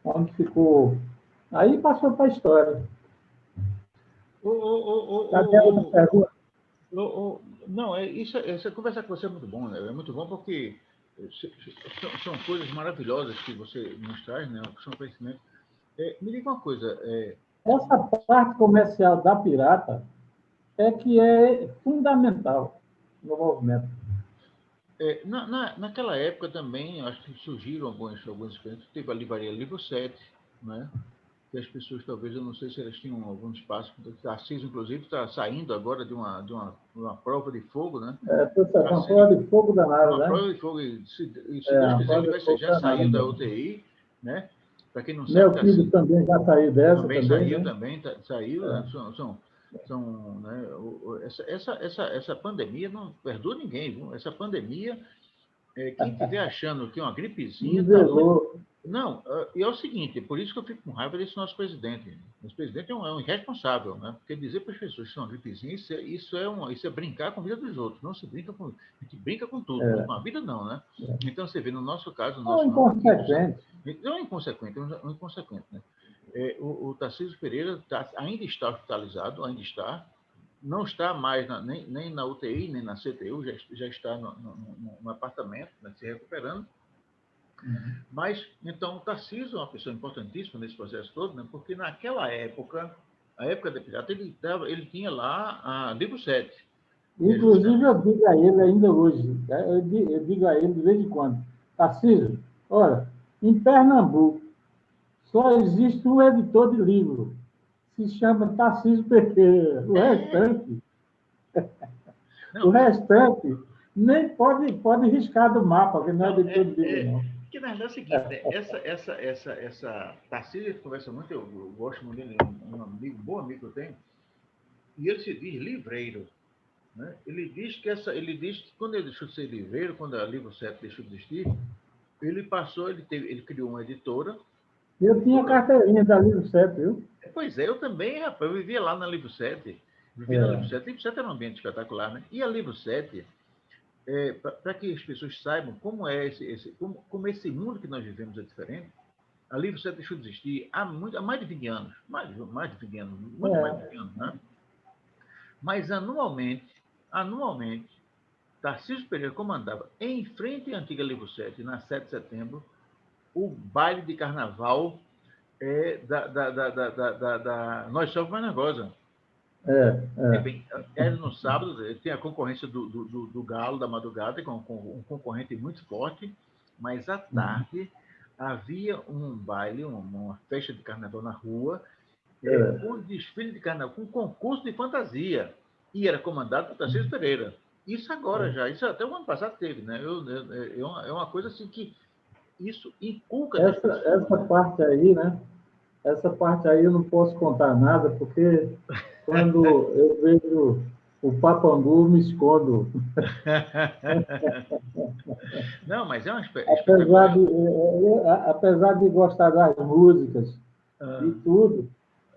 onde ficou. Aí passou para a história. Cadê a outra pergunta? Não, essa conversa com você é muito bom, né? É muito bom porque são coisas maravilhosas que você nos traz, né? São conhecimentos. Me diga uma coisa. Essa parte comercial da Pirata é que é fundamental no movimento. Naquela época também, acho que surgiram alguns experimentos. Teve a livraria Livro 7, né? Que as pessoas, talvez, eu não sei se elas tinham algum espaço. A CIS, inclusive, está saindo agora de uma prova de fogo, né? Uma prova de fogo danada, Uma né? prova de fogo, e se Deus quiser, ele já saiu da UTI, né? Para quem não sabe, Meu filho também já saiu dessa também também, saiu, né? saiu, né? Né? Essa pandemia não perdoa ninguém, viu? Essa pandemia, quem estiver achando que é uma gripezinha, está muito. Nivelou. Não, e é o seguinte, por isso que eu fico com raiva desse nosso presidente. Nosso presidente é um irresponsável, né? Porque dizer para as pessoas que são uma gripezinha, isso é brincar com a vida dos outros. Não se brinca com. A gente brinca com tudo, mas com a vida não, né? Então você vê, no nosso caso, no nosso ramo aqui. É um inconsequente, né? O Tarcísio Pereira ainda está hospitalizado, ainda está. Não está mais nem na UTI, nem na CTU, já está no apartamento, né, se recuperando. Mas, então, o Tarcísio é uma pessoa importantíssima nesse processo todo, né? Porque naquela época, a época da Pirata, ele tinha lá a Livro 7. Inclusive, eu digo a ele ainda hoje, né? Eu digo a ele de vez em quando, Tarcísio, olha, em Pernambuco só existe um editor de livro, se chama Tarcísio Pereira, o restante O restante nem pode riscar do mapa, porque não é de todo livro, não. Porque, na verdade, é o seguinte, né? essa Tarcísio conversa muito, eu gosto muito dele, um bom amigo que eu tenho, e ele se diz livreiro. Né? Ele diz que quando ele deixou de ser livreiro, quando a Livro 7 deixou de existir, ele criou uma editora. Eu tinha carteirinha da Livro 7, viu? Pois é, eu também, rapaz, eu vivia lá na Livro 7. Na Livro 7. Livro 7 era um ambiente espetacular, né? E a Livro 7, para que as pessoas saibam como é como esse mundo que nós vivemos é diferente, a Livro 7 deixou de existir há mais de 20 anos. Mais de 20 anos, muito mais de 20 anos, né? Mas anualmente, Tarcísio Pereira comandava, em frente à antiga Livro 7, na 7 de setembro, o baile de carnaval da Nós Somos Managosa. Era no sábado, tem a concorrência do Galo da Madrugada, com um concorrente muito forte, mas à tarde havia um baile, uma festa de carnaval na rua, com desfile de carnaval, com concurso de fantasia, e era comandado por Tarcísio Pereira. Isso agora já, isso até o ano passado teve, né? É uma coisa assim que isso inculca nas pessoas. Essa parte aí, né? Essa parte aí eu não posso contar nada, porque quando eu vejo o papangu, me escondo. Não, mas é uma apesar de gostar das músicas e tudo,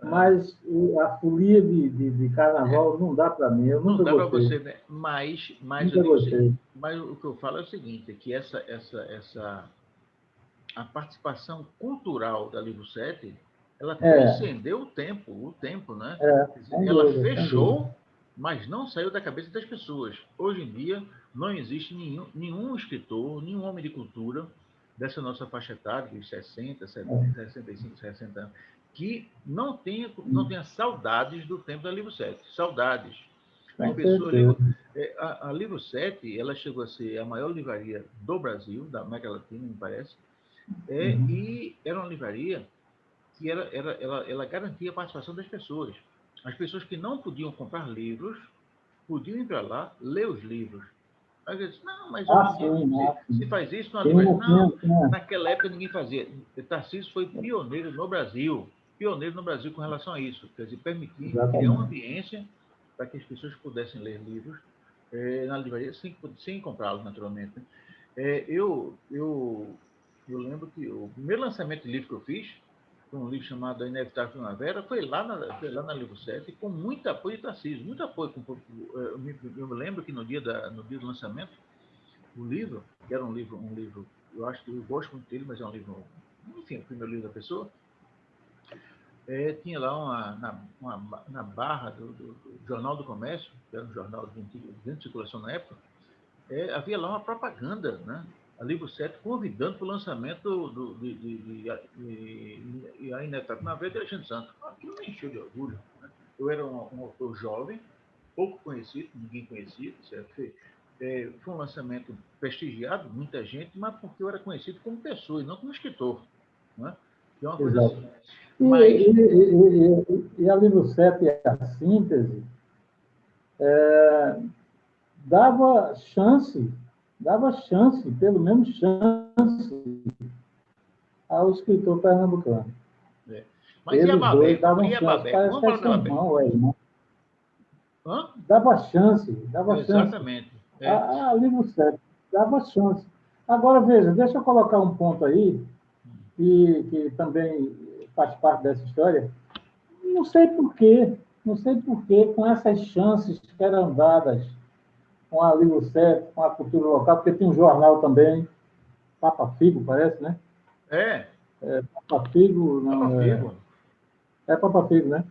mas a folia de carnaval não dá para mim. Eu não nunca dá para gostei. você, né? Mas o que eu falo é o seguinte, é que a participação cultural da Livro 7, ela transcendeu o tempo, né? Ela fechou, mas não saiu da cabeça das pessoas. Hoje em dia, não existe nenhum escritor, nenhum homem de cultura dessa nossa faixa etária, de 60, 70, 65, 60 anos, que não tenha saudades do tempo da Livro 7. Saudades. A Livro 7, ela chegou a ser a maior livraria do Brasil, da América Latina, me parece, e era uma livraria que ela garantia a participação das pessoas. As pessoas que não podiam comprar livros, podiam ir para lá, ler os livros. Aí eu disse, não, mas hoje em dia, se faz isso, não há livraria. Não, naquela época ninguém fazia. Tarcísio foi pioneiro no Brasil com relação a isso. Quer dizer, permitir criar uma ambiência para que as pessoas pudessem ler livros na livraria sem comprá-los, naturalmente. Eu lembro que o primeiro lançamento de livro que eu fiz foi um livro chamado A Inevitável Primavera, foi lá na Livro 7, com muito apoio de Tarcísio, muito apoio. Eu me lembro que no dia do lançamento, o livro, que era um livro, eu acho que eu gosto muito dele, mas é um livro, enfim, o primeiro livro da pessoa, tinha lá na barra do Jornal do Comércio, que era um jornal de circulação na época, havia lá uma propaganda, né? A Livro 7 convidando para o lançamento de A Inevitável Primavera de Alexandre Santos. Aquilo me encheu de orgulho. Né? Eu era um autor jovem, pouco conhecido, ninguém conhecia, certo? Foi um lançamento prestigiado, muita gente, mas porque eu era conhecido como pessoa e não como escritor. Né? Que é uma coisa assim. E a Livro 7, a síntese, dava chance, pelo menos chance, ao escritor pernambucano. Mas eles dois davam chance. Parece que é irmão, irmão. Dava chance. Exatamente. A Livro 7 dava chance. Agora, veja, deixa eu colocar um ponto aí, que também faz parte dessa história. Não sei por quê, com essas chances que eram dadas com a Livro 7, com a cultura local, porque tem um jornal também, Papa Figo, parece, né? Papa Figo. Não, Papa Figo, né?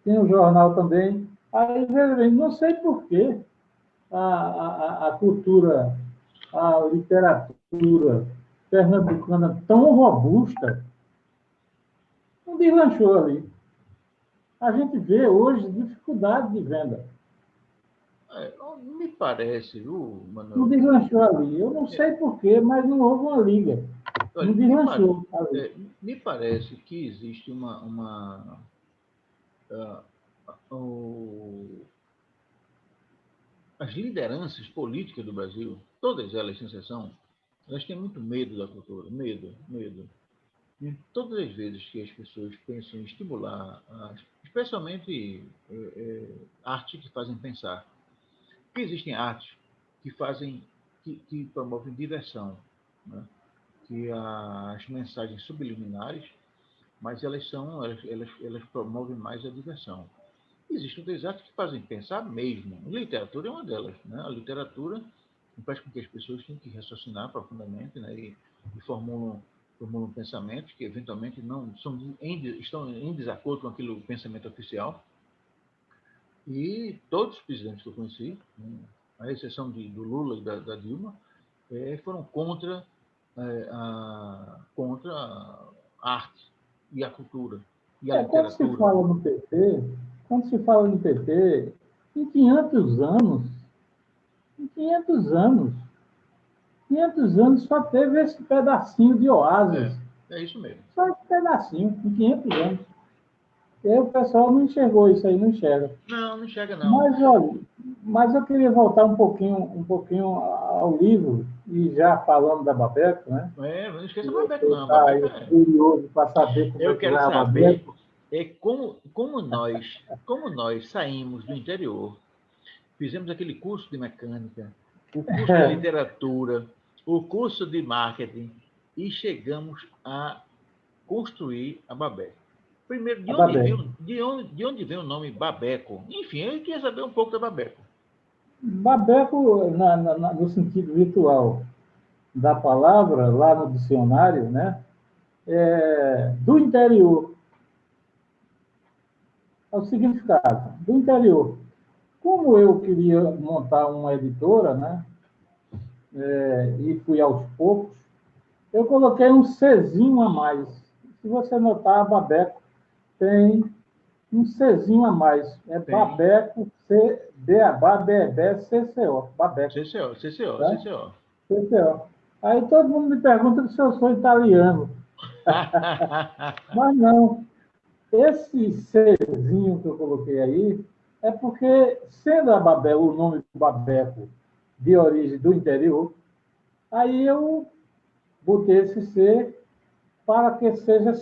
Tem um jornal também. Aí, veja bem, não sei por quê a cultura, a literatura pernambucana tão robusta não deslanchou ali. A gente vê hoje dificuldade de venda. Me parece, Manuel. Não deslanchou ali. Eu não sei porquê, mas não houve uma liga. Não deslanchou. Me parece que existe as lideranças políticas do Brasil, todas elas, sem exceção, elas têm muito medo da cultura, medo. E todas as vezes que as pessoas pensam em estimular, especialmente artes que fazem pensar, porque existem artes que fazem, que promovem diversão, né? Que as mensagens subliminares, mas elas promovem mais a diversão. Existem outras artes que fazem pensar mesmo. A literatura é uma delas, né? A literatura faz com que as pessoas tenham que raciocinar profundamente, né? E formulam pensamentos que eventualmente não estão em desacordo com aquele pensamento oficial. E todos os presidentes que eu conheci, né, à exceção do Lula e da Dilma, foram contra a arte e a cultura e a literatura. Quando se fala no PT, em 500 anos, 500 anos só teve esse pedacinho de oásis. É isso mesmo. Só esse pedacinho, em 500 anos. E aí o pessoal não enxergou isso aí, não enxerga. Não enxerga, não. Mas, olha, eu queria voltar um pouquinho ao livro, e já falando da Babeco, né? Não esqueça da Babeco, não. Tá curioso para saber como eu quero é a saber Babeco. como nós saímos do interior, fizemos aquele curso de mecânica, o curso de literatura, o curso de marketing, e chegamos a construir a Babeco. Primeiro, de onde vem o nome Babeco? Enfim, eu queria saber um pouco da Babeco. Babeco, no sentido virtual da palavra, lá no dicionário, né? Do interior. É o significado, do interior. Como eu queria montar uma editora, né? E fui aos poucos, eu coloquei um Czinho a mais. Se você notar, a Babeco tem um Czinho a mais. Babeco, CCO. Babeco. CCO. Aí todo mundo me pergunta se eu sou italiano. Mas não. Esse Czinho que eu coloquei aí é porque, sendo a Babeco, o nome Babeco de origem do interior, aí eu botei esse C para que seja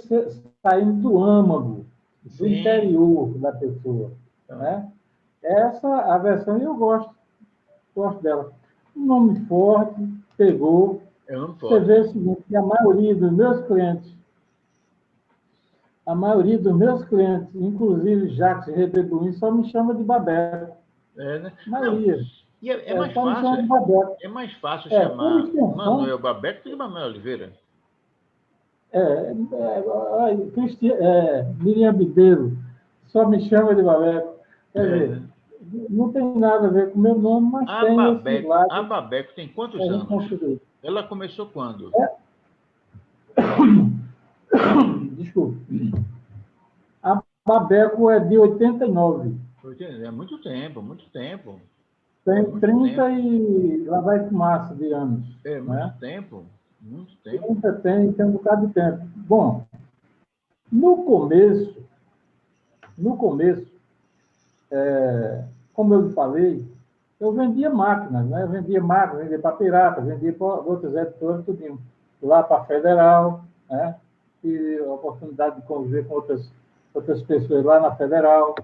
saindo do âmago, do interior da pessoa. Né? Essa a versão eu gosto dela. Um nome forte, pegou. Você vê o seguinte, que a maioria dos meus clientes, inclusive Jacques Redebuin, só me chama de Babeco. Né? A maioria. E é mais fácil chamar Manuel Babeco do que Manuel Oliveira. Miriam Bideiro só me chama de Babeco. Quer dizer, não tem nada a ver com o meu nome, mas tem esse lado. A Babeco tem quantos anos? Ela começou quando? Desculpe. A Babeco é de 89. É muito tempo. Tem 30 e lá vai fumaça de anos. Muito tempo. 30 tem um bocado de tempo. Bom, no começo, como eu lhe falei, eu vendia máquinas, né? Eu vendia para pirata, vendia para outras editoras, tudinho. Lá para a Federal, né? Tive a oportunidade de conviver com outras pessoas lá na Federal,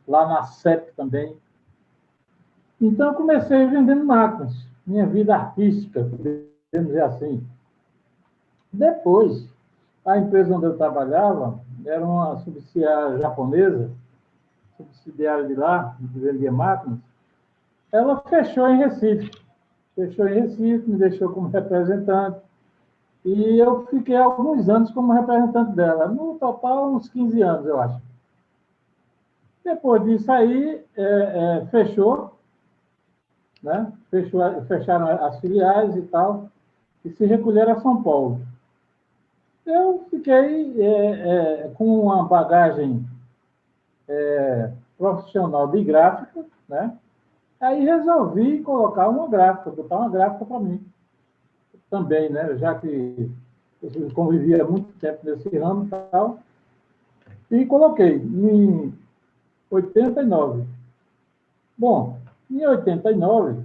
lá na CEP também. Então, eu comecei vendendo máquinas. Minha vida artística, podemos dizer assim. Depois, a empresa onde eu trabalhava era uma subsidiária japonesa, subsidiária de lá, que vendia máquinas. Ela fechou em Recife, me deixou como representante, e eu fiquei alguns anos como representante dela, no total uns 15 anos, eu acho. Depois disso aí, fechou, né? Fecharam as filiais e tal, e se recolheram a São Paulo. Eu fiquei com uma bagagem profissional de gráfica, né? Aí resolvi colocar botar uma gráfica para mim também, né? Já que eu convivia muito tempo nesse ramo e tal, e coloquei em 89. Bom, Em 89,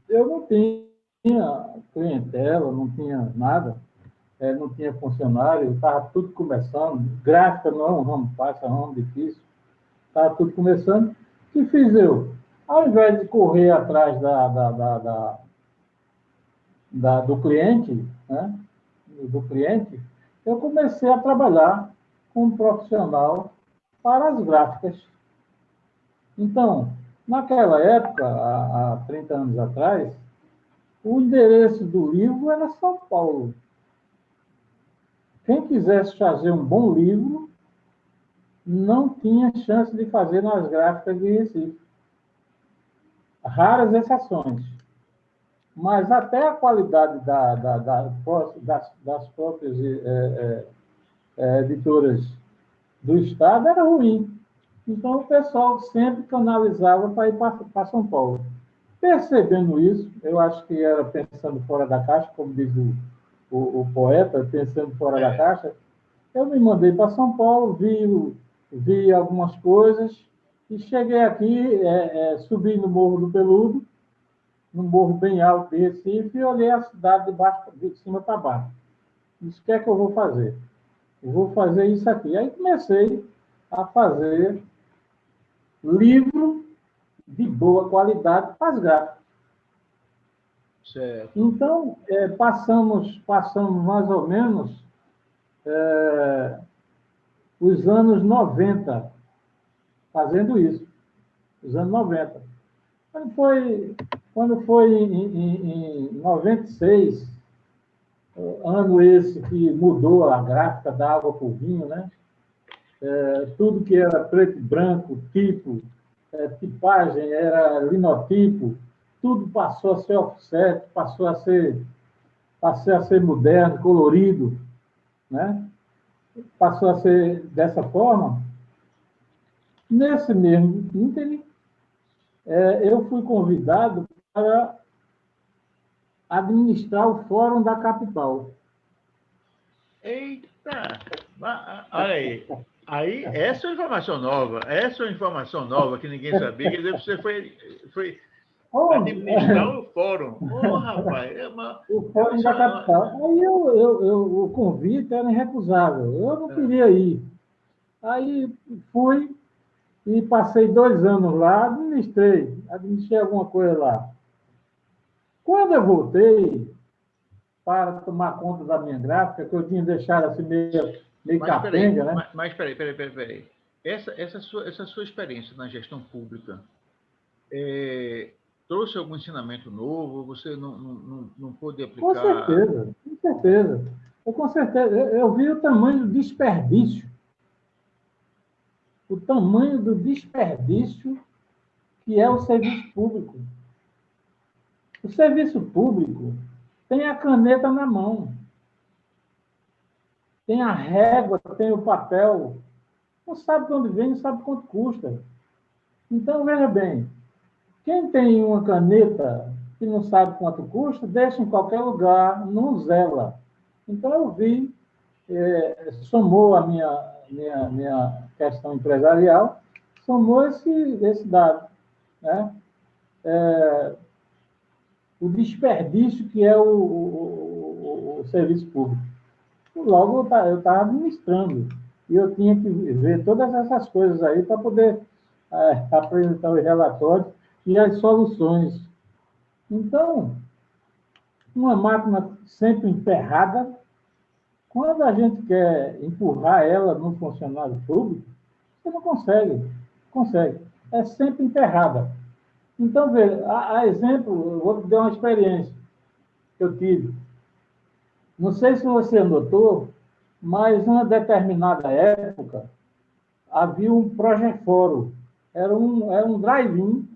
eu não tinha clientela, não tinha nada, não tinha funcionário, estava tudo começando. Gráfica não é um ramo fácil, é um ramo difícil. Estava tudo começando. O que fiz eu? Ao invés de correr atrás do cliente, né? Do cliente, eu comecei a trabalhar como profissional para as gráficas. Então, naquela época, há 30 anos atrás, o endereço do livro era São Paulo. Quem quisesse fazer um bom livro, não tinha chance de fazer nas gráficas de Recife. Raras exceções. Mas até a qualidade das próprias editoras do Estado era ruim. Então, o pessoal sempre canalizava para ir para São Paulo. Percebendo isso, eu acho que era pensando fora da caixa, como diz o poeta, pensando fora da caixa, eu me mandei para São Paulo, vi algumas coisas, e cheguei aqui, subi no Morro do Peludo, num morro bem alto de Recife, e olhei a cidade de cima para baixo. Disse, o que é que eu vou fazer? Eu vou fazer isso aqui. Aí comecei a fazer livro de boa qualidade para as gráficas. Certo. Então, passamos mais ou menos os anos 90 fazendo isso. Os anos 90. Quando foi em 96, ano esse que mudou a gráfica da água para o vinho, né? Tudo que era preto e branco, tipo, tipagem, era linotipo, tudo passou a ser offset, passou a ser moderno, colorido, né? Passou a ser dessa forma. Nesse mesmo ínterim, eu fui convidado para administrar o Fórum da Capital. Eita! Olha aí. Aí, essa é uma informação nova que ninguém sabia, quer dizer, você foi administrar o fórum. Rapaz, o Fórum da Capital. Aí o convite era irrecusável. Eu não queria ir. Aí fui e passei 2 anos lá, administrei alguma coisa lá. Quando eu voltei para tomar conta da minha gráfica, que eu tinha deixado assim meio capenga, né? Mas peraí. Essa sua experiência na gestão pública trouxe algum ensinamento novo? Você não pôde aplicar? Com certeza. Com certeza. Eu vi o tamanho do desperdício. O tamanho do desperdício que é o serviço público. O serviço público tem a caneta na mão, tem a régua, tem o papel, não sabe de onde vem, não sabe quanto custa. Então, veja bem, quem tem uma caneta e não sabe quanto custa, deixa em qualquer lugar, não zela. Então, eu vi, somou a minha questão empresarial, somou esse dado, né? O desperdício que é o serviço público. Logo, eu estava administrando, e eu tinha que ver todas essas coisas aí para poder apresentar os relatórios e as soluções. Então, uma máquina sempre emperrada, quando a gente quer empurrar ela no funcionário público, você não consegue. É sempre emperrada. Então, veja, a exemplo, eu vou te dar uma experiência que eu tive. Não sei se você notou, mas em uma determinada época havia um Projeforo. Era um drive-in.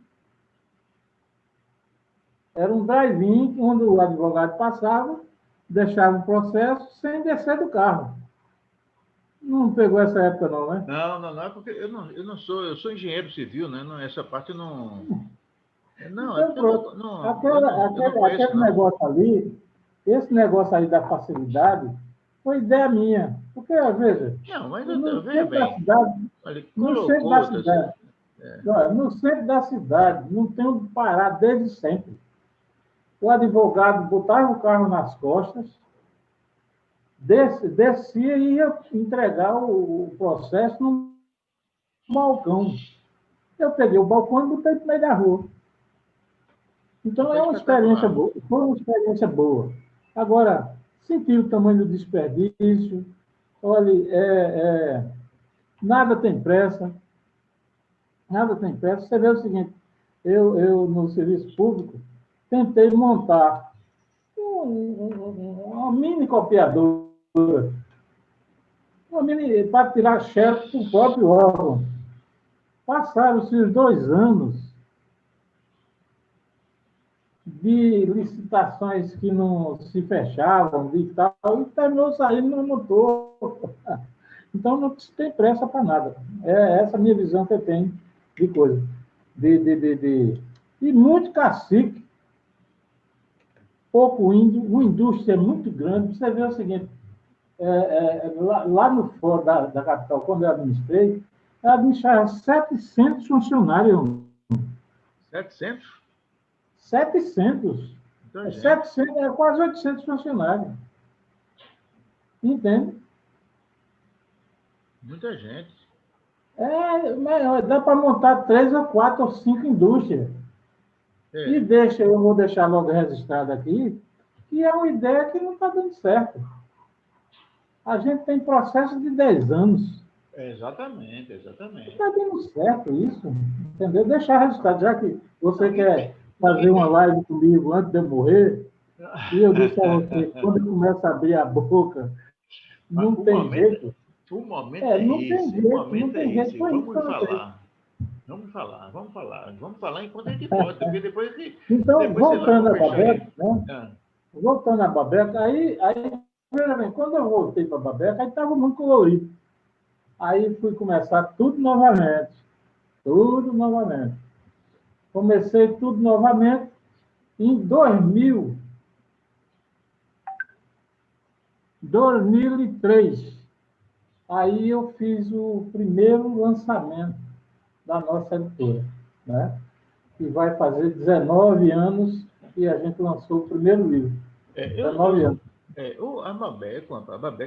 Era um drive-in onde o advogado passava, deixava o processo sem descer do carro. Não pegou essa época, não, né? Não, porque eu sou engenheiro civil, né? Essa parte não. Não, então, pronto. Aquele negócio ali, esse negócio aí da facilidade, foi ideia minha. Porque, veja, não, mas no veja centro da bem. cidade, Olha, no centro da cidade, No centro da cidade, não tem onde parar desde sempre. O advogado botava o carro nas costas, descia e ia entregar o processo no balcão. Eu peguei o balcão e botei no meio da rua. Então, Foi é uma experiência espetacular. boa. Foi uma experiência boa. Agora, sentir o tamanho do desperdício, olha, nada tem pressa, nada tem pressa. Você vê o seguinte, no serviço público, tentei montar uma mini copiadora, para tirar xerox do próprio órgão. Passaram-se os 2 anos de licitações que não se fechavam e tal, e terminou saindo no motor. Então, não se tem pressa para nada. É essa a minha visão que eu tenho de coisa. E muito cacique, pouco índio, uma indústria muito grande. Você vê o seguinte, lá no fórum da capital, quando eu administrava 700 funcionários. 700? 700. Muita gente. 700, quase 800 funcionários. Entende? Muita gente. Dá para montar 3 ou 4 ou 5 indústrias. E eu vou deixar logo registrado aqui, que é uma ideia que não está dando certo. A gente tem processo de 10 anos. Exatamente, Não exatamente. está dando certo isso. Entendeu? Deixar registrado, já que você Não, quer não, fazer uma live comigo antes de eu morrer, e eu disse a você, quando eu começo a abrir a boca, Mas não tem jeito. o momento é Não tem esse, o jeito, não momento é tem jeito. esse. Foi isso que eu falei. Vamos falar enquanto a gente pode, porque Então, depois sei lá, voltando vamos a fechar Babeca, aí. né? Ah, Voltando a Babeca, veja bem, quando eu voltei para a Babeca, aí estava muito colorido. Aí fui começar tudo novamente. Tudo novamente. Comecei tudo novamente em 2003. Aí eu fiz o primeiro lançamento da nossa editora, né? Que vai fazer 19 anos que a gente lançou o primeiro livro. é, 19 anos. a Babeco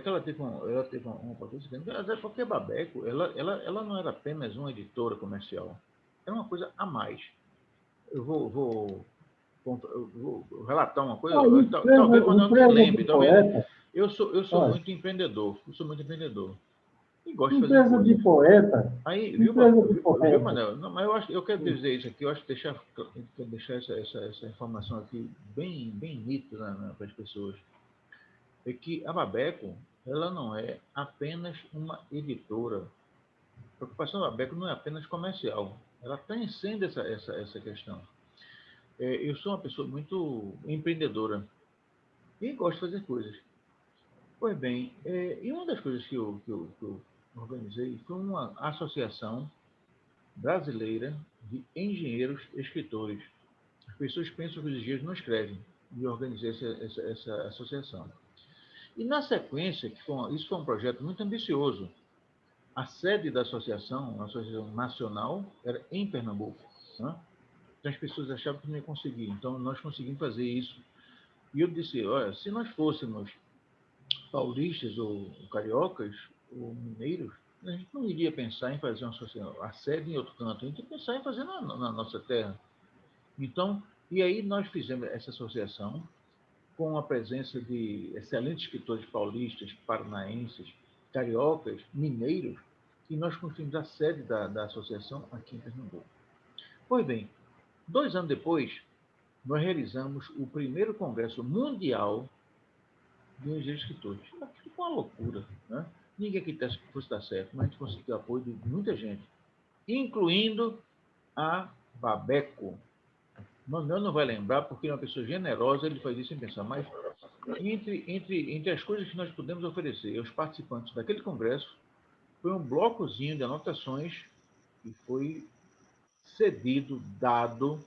ela teve uma potência grande, até porque a Babeco ela não era apenas uma editora comercial, era uma coisa a mais. Eu vou relatar uma coisa, talvez quando eu nem Empresa de lembre, talvez poeta, eu sou olha, muito empreendedor, e gosto de fazer empresa de coisas. poeta, Aí, empresa de viu, poeta. Manel? Não, mas eu quero dizer isso aqui, eu acho que quero deixar essa informação aqui bem nítida para as pessoas. É que a Babeco, ela não é apenas uma editora. A preocupação da Babeco não é apenas comercial, ela transcende essa questão. Eu sou uma pessoa muito empreendedora e gosto de fazer coisas. Pois bem, e uma das coisas que eu organizei foi uma associação brasileira de engenheiros escritores. As pessoas pensam que os engenheiros não escrevem, e eu organizei essa associação. E na sequência, isso foi um projeto muito ambicioso. A sede da associação, a Associação Nacional, era em Pernambuco. Né? Então as pessoas achavam que não ia conseguir. Então nós conseguimos fazer isso. E eu disse, olha, se nós fôssemos paulistas ou cariocas ou mineiros, a gente não iria pensar em fazer uma associação, a sede em outro canto, a gente ia pensar em fazer na nossa terra. Então, e aí nós fizemos essa associação com a presença de excelentes escritores paulistas, paranaenses, cariocas, mineiros, e nós construímos a sede da associação aqui em Pernambuco. Pois bem, 2 anos depois, nós realizamos o primeiro congresso mundial de engenheiros escritores. Aquilo foi uma loucura, né? Ninguém quisesse que fosse dar certo, mas a gente conseguiu o apoio de muita gente, incluindo a Babeco. Manuel não vai lembrar, porque é uma pessoa generosa, ele faz isso sem pensar, mas entre as coisas que nós pudemos oferecer aos participantes daquele congresso, foi um blocozinho de anotações que foi cedido, dado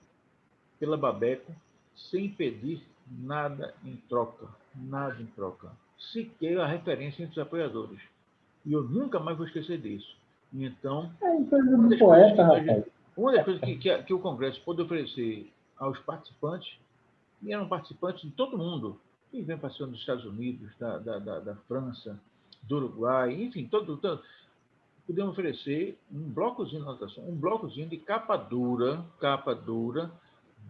pela Babeco, sem pedir nada em troca. Nada em troca. Sequer a referência entre os apoiadores. E eu nunca mais vou esquecer disso. E então, É empresa uma de das coisas que poeta, nós. rapaz. Uma das coisas que o Congresso pode oferecer aos participantes, e eram participantes de todo mundo, que vem participando dos Estados Unidos, da França, do Uruguai, enfim, podemos oferecer um blocozinho de anotação, um blocozinho de capa dura,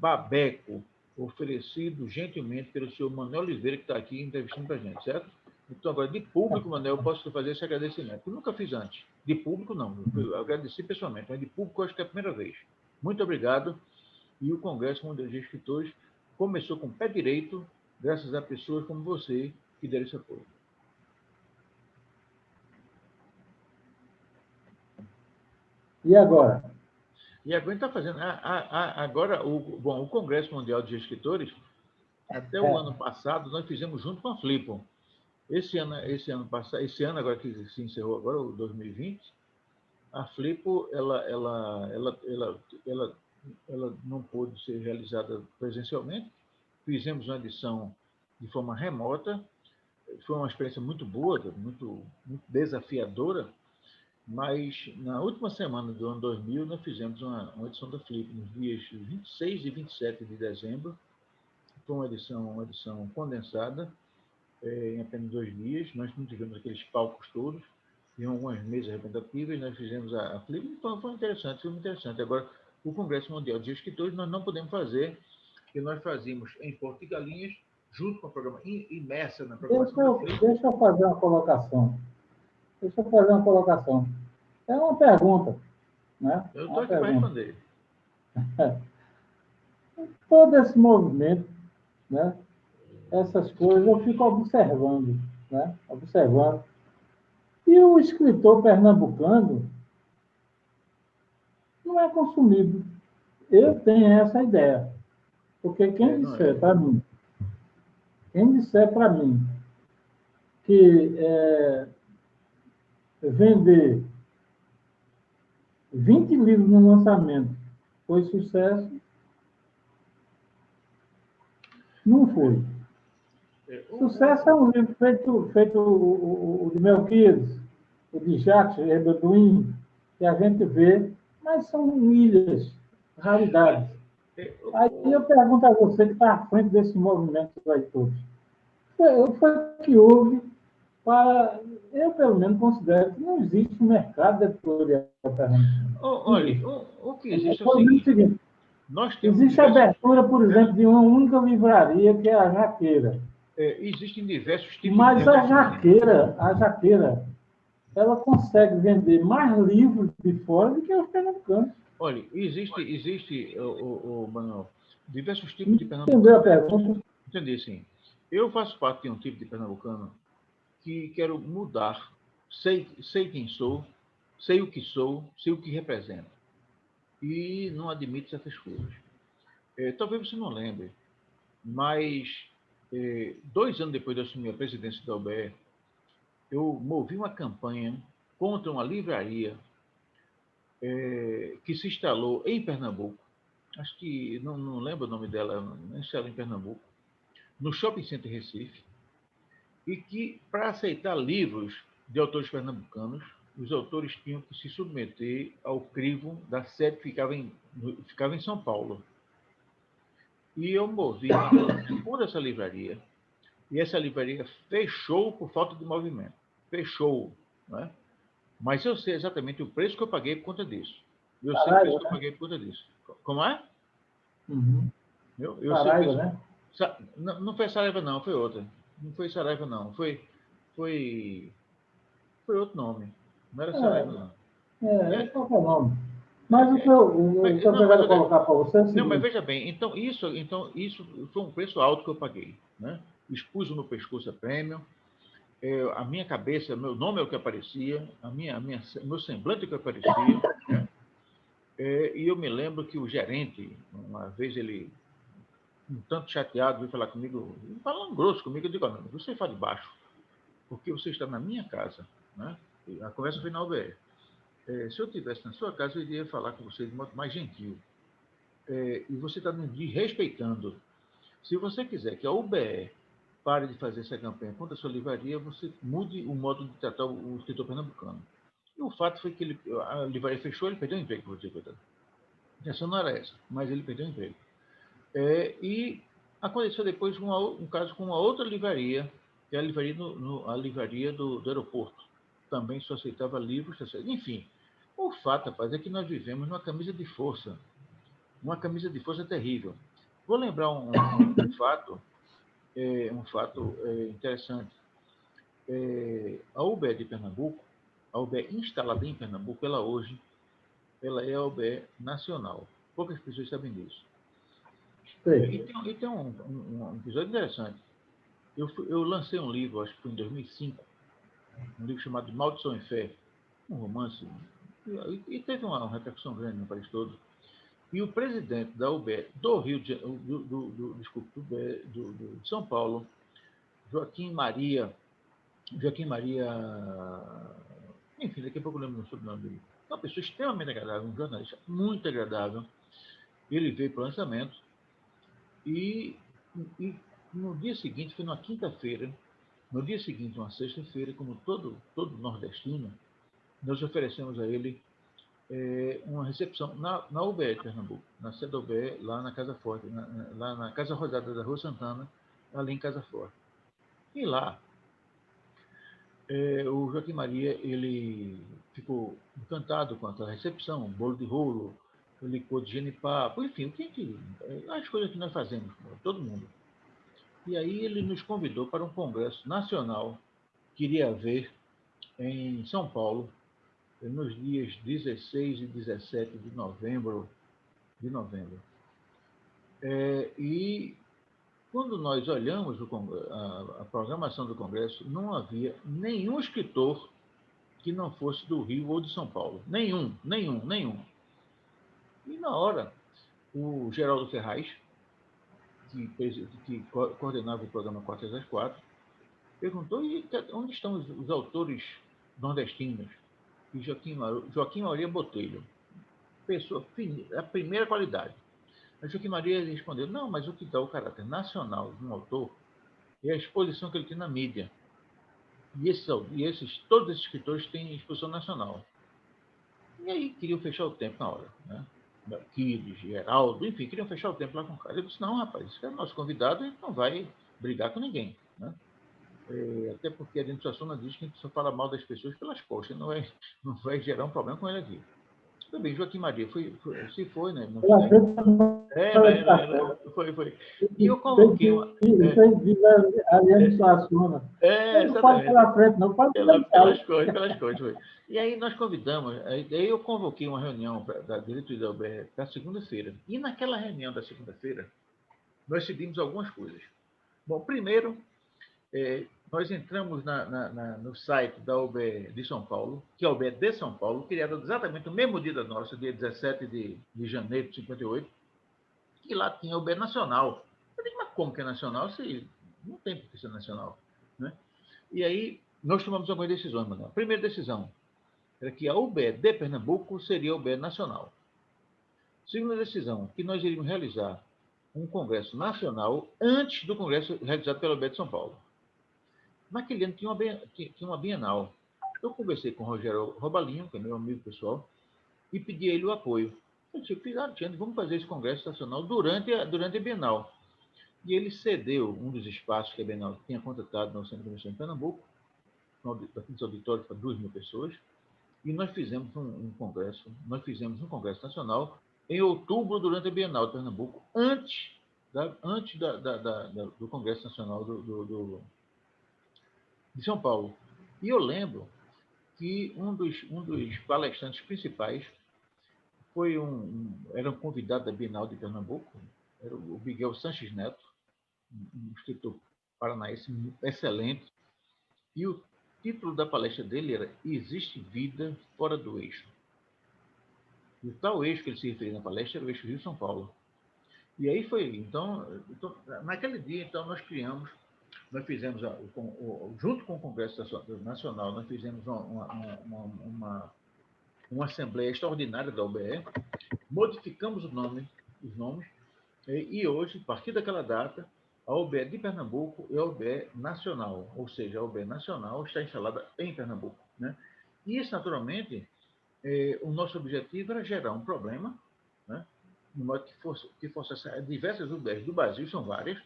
babeco, oferecido gentilmente pelo senhor Manuel Oliveira, que está aqui entrevistando para a gente, certo? Então, agora, de público, Manuel, eu posso fazer esse agradecimento. Eu nunca fiz antes. De público, não. Eu agradeci pessoalmente, mas de público, acho que é a primeira vez. Muito obrigado. E o Congresso Mundial de Escritores começou com o pé direito, graças a pessoas como você, que deram esse apoio. E agora? E agora está fazendo. Agora, o Congresso Mundial de Escritores, até o ano passado, nós fizemos junto com a Flippo. Esse ano agora que se encerrou agora, o 2020, a Flippo, ela não pôde ser realizada presencialmente. Fizemos uma edição de forma remota. Foi uma experiência muito boa, muito desafiadora, mas na última semana do ano 2000, nós fizemos uma edição da Flip, nos dias 26 e 27 de dezembro. Foi uma edição condensada, em apenas 2 dias. Nós não tivemos aqueles palcos todos, tinham algumas mesas representativas, nós fizemos a Flip, então foi muito interessante. Agora, o Congresso Mundial de Escritores nós não podemos fazer, porque nós fazíamos em Porto de Galinhas, junto com a programa imersa na programação da Flip. Deixa eu fazer uma colocação. É uma pergunta, né? Eu estou aqui para responder. Todo esse movimento, né? Essas coisas eu fico observando, né? Observando. E o escritor pernambucano não é consumido. Eu tenho essa ideia. Porque quem disser para mim que vender 20 livros no lançamento foi sucesso, não foi. Sucesso é um livro feito o de Melquiades, o de Jacques Beduin, que a gente vê, mas são ilhas, raridades. Aí eu pergunto a você que está à frente desse movimento dos leitores. Foi que houve para... Eu, pelo menos, considero que não existe um mercado editorial pernambucano. Olha, o que existe é o seguinte. Nós temos existe abertura, por exemplo, de uma única livraria, que é a Jaqueira. Existem diversos tipos mas a Jaqueira, ela consegue vender mais livros de fora do que os pernambucanos. Olha, existe Manuel, diversos tipos de pernambucano. Entendeu a pergunta? Entendi, sim. Eu faço parte de um tipo de pernambucano que quero mudar. Sei quem sou, sei o que sou, sei o que represento. E não admito certas coisas. Talvez você não lembre, mas 2 anos depois de assumir a presidência da UBE, eu movi uma campanha contra uma livraria que se instalou em Pernambuco. Acho que não lembro o nome dela, não instalou em Pernambuco, no Shopping Center Recife, e que, para aceitar livros de autores pernambucanos, os autores tinham que se submeter ao crivo da sede que ficava em São Paulo. E eu movi por essa livraria, e essa livraria fechou por falta de movimento. Fechou, né? Mas eu sei exatamente o preço que eu paguei por conta disso. Eu sei o preço que eu paguei por conta disso. Como é? Uhum. Eu sei o preço. Né? Não foi Saraiva, não, foi outra. Não foi Saraiva, não. Foi outro nome. Não era Saraiva, não. Qual é o nome? Mas o que eu quero colocar para você é o seguinte. Não, mas veja bem, então isso foi um preço alto que eu paguei. Né? Expus o meu pescoço a prêmio, a minha cabeça, meu nome é o que aparecia, meu semblante é o que aparecia. Né? E eu me lembro que o gerente, uma vez ele, um tanto chateado, veio falar comigo, falando grosso comigo, eu digo, não, você fala de baixo, porque você está na minha casa. Né? A conversa foi na UBE. Se eu estivesse na sua casa, eu iria falar com você de modo mais gentil. E você está me desrespeitando. Se você quiser que a UBE pare de fazer essa campanha contra a sua livraria, você mude o modo de tratar o escritor pernambucano. E o fato foi que a livraria fechou, ele perdeu o emprego, por dizer, coitado. intenção não era essa, mas ele perdeu o emprego. E aconteceu depois um caso com uma outra livraria, que é a livraria, a livraria do aeroporto. Também só aceitava livros. Enfim, o fato, rapaz, é que nós vivemos numa camisa de força. Uma camisa de força terrível. Vou lembrar um fato, interessante. A UBE de Pernambuco, a UBE instalada em Pernambuco, ela hoje ela é a UBE nacional. Poucas pessoas sabem disso. E tem um episódio interessante. Eu lancei um livro, acho que foi em 2005, um livro chamado Maldição em Fé, um romance, e teve uma repercussão grande no país todo. E o presidente da UBE do Rio de de São Paulo, Joaquim Maria, enfim, daqui a pouco eu lembro o sobrenome dele. Uma pessoa extremamente agradável, um jornalista muito agradável. Ele veio para o lançamento e no dia seguinte, foi numa quinta-feira, no dia seguinte, uma sexta-feira, como todo nordestino, nós oferecemos a ele uma recepção na UBE de Pernambuco, na sede da UBE, lá na Casa Forte, lá na Casa Rosada da Rua Santana, ali em Casa Forte. E lá, o Joaquim Maria, ele ficou encantado com aquela recepção, um bolo de rolo, licor de genipapo, enfim, as coisas que nós fazemos, todo mundo. E aí ele nos convidou para um congresso nacional que iria haver em São Paulo, nos dias 16 e 17 de novembro. E quando nós olhamos a programação do congresso, não havia nenhum escritor que não fosse do Rio ou de São Paulo. Nenhum. E na hora, o Geraldo Ferraz, que coordenava o programa 4 às 4, perguntou: e onde estão os autores nordestinos? E Joaquim Maria Botelho, pessoa da primeira qualidade. A Joaquim Maria respondeu: não, mas o que dá o caráter nacional de um autor é a exposição que ele tem na mídia. Todos esses escritores têm exposição nacional. E aí queriam fechar o tempo na hora, né? Aquiles, Geraldo, enfim, queriam fechar o tempo lá com o cara. Eu disse: não, rapaz, esse é nosso convidado, a gente não vai brigar com ninguém, né? Até porque a administração diz que a gente só fala mal das pessoas pelas costas, não vai gerar um problema com ele aqui. Tudo bem, Joaquim Maria se foi, né? Não foi. E eu convoquei uma. Não pode pela frente, não pode pelas coisas. Foi. E aí nós convidamos, aí eu convoquei uma reunião da diretoria da UBE para segunda-feira. E naquela reunião da segunda-feira, nós decidimos algumas coisas. Bom, primeiro, nós entramos no site da UBE de São Paulo, que é a UBE de São Paulo, criada exatamente no mesmo dia da nossa, dia 17 de janeiro de 58, e lá tinha a UBE Nacional. Eu digo: mas como que é nacional se não tem por que ser nacional, né? E aí nós tomamos algumas decisões, Manuel. A primeira decisão era que a UBE de Pernambuco seria a UBE Nacional. Segunda decisão, que nós iríamos realizar um congresso nacional antes do congresso realizado pela UBE de São Paulo. Naquele ano tinha uma Bienal. Eu conversei com o Rogério Robalinho, que é meu amigo pessoal, e pedi a ele o apoio. Eu disse: vamos fazer esse congresso nacional durante a Bienal. E ele cedeu um dos espaços que a Bienal tinha contratado no Centro de Convenção em Pernambuco, no auditório para 2.000 pessoas, e nós fizemos um congresso nacional em outubro, durante a Bienal de Pernambuco, antes do Congresso Nacional de São Paulo. E eu lembro que um dos palestrantes principais era um convidado da Bienal de Pernambuco, era o Miguel Sanches Neto, um escritor paranaense excelente, e o título da palestra dele era Existe Vida Fora do Eixo. E o tal eixo que ele se referia na palestra era o eixo Rio-São Paulo. E aí foi, então naquele dia, então, nós fizemos, junto com o Congresso Nacional, nós fizemos uma assembleia extraordinária da UBE, modificamos os nomes, e hoje, a partir daquela data, a UBE de Pernambuco é a UBE Nacional, ou seja, a UBE Nacional está instalada em Pernambuco, né? E isso, naturalmente, o nosso objetivo era gerar um problema, né? no modo que fosse diversas UBS do Brasil, são várias,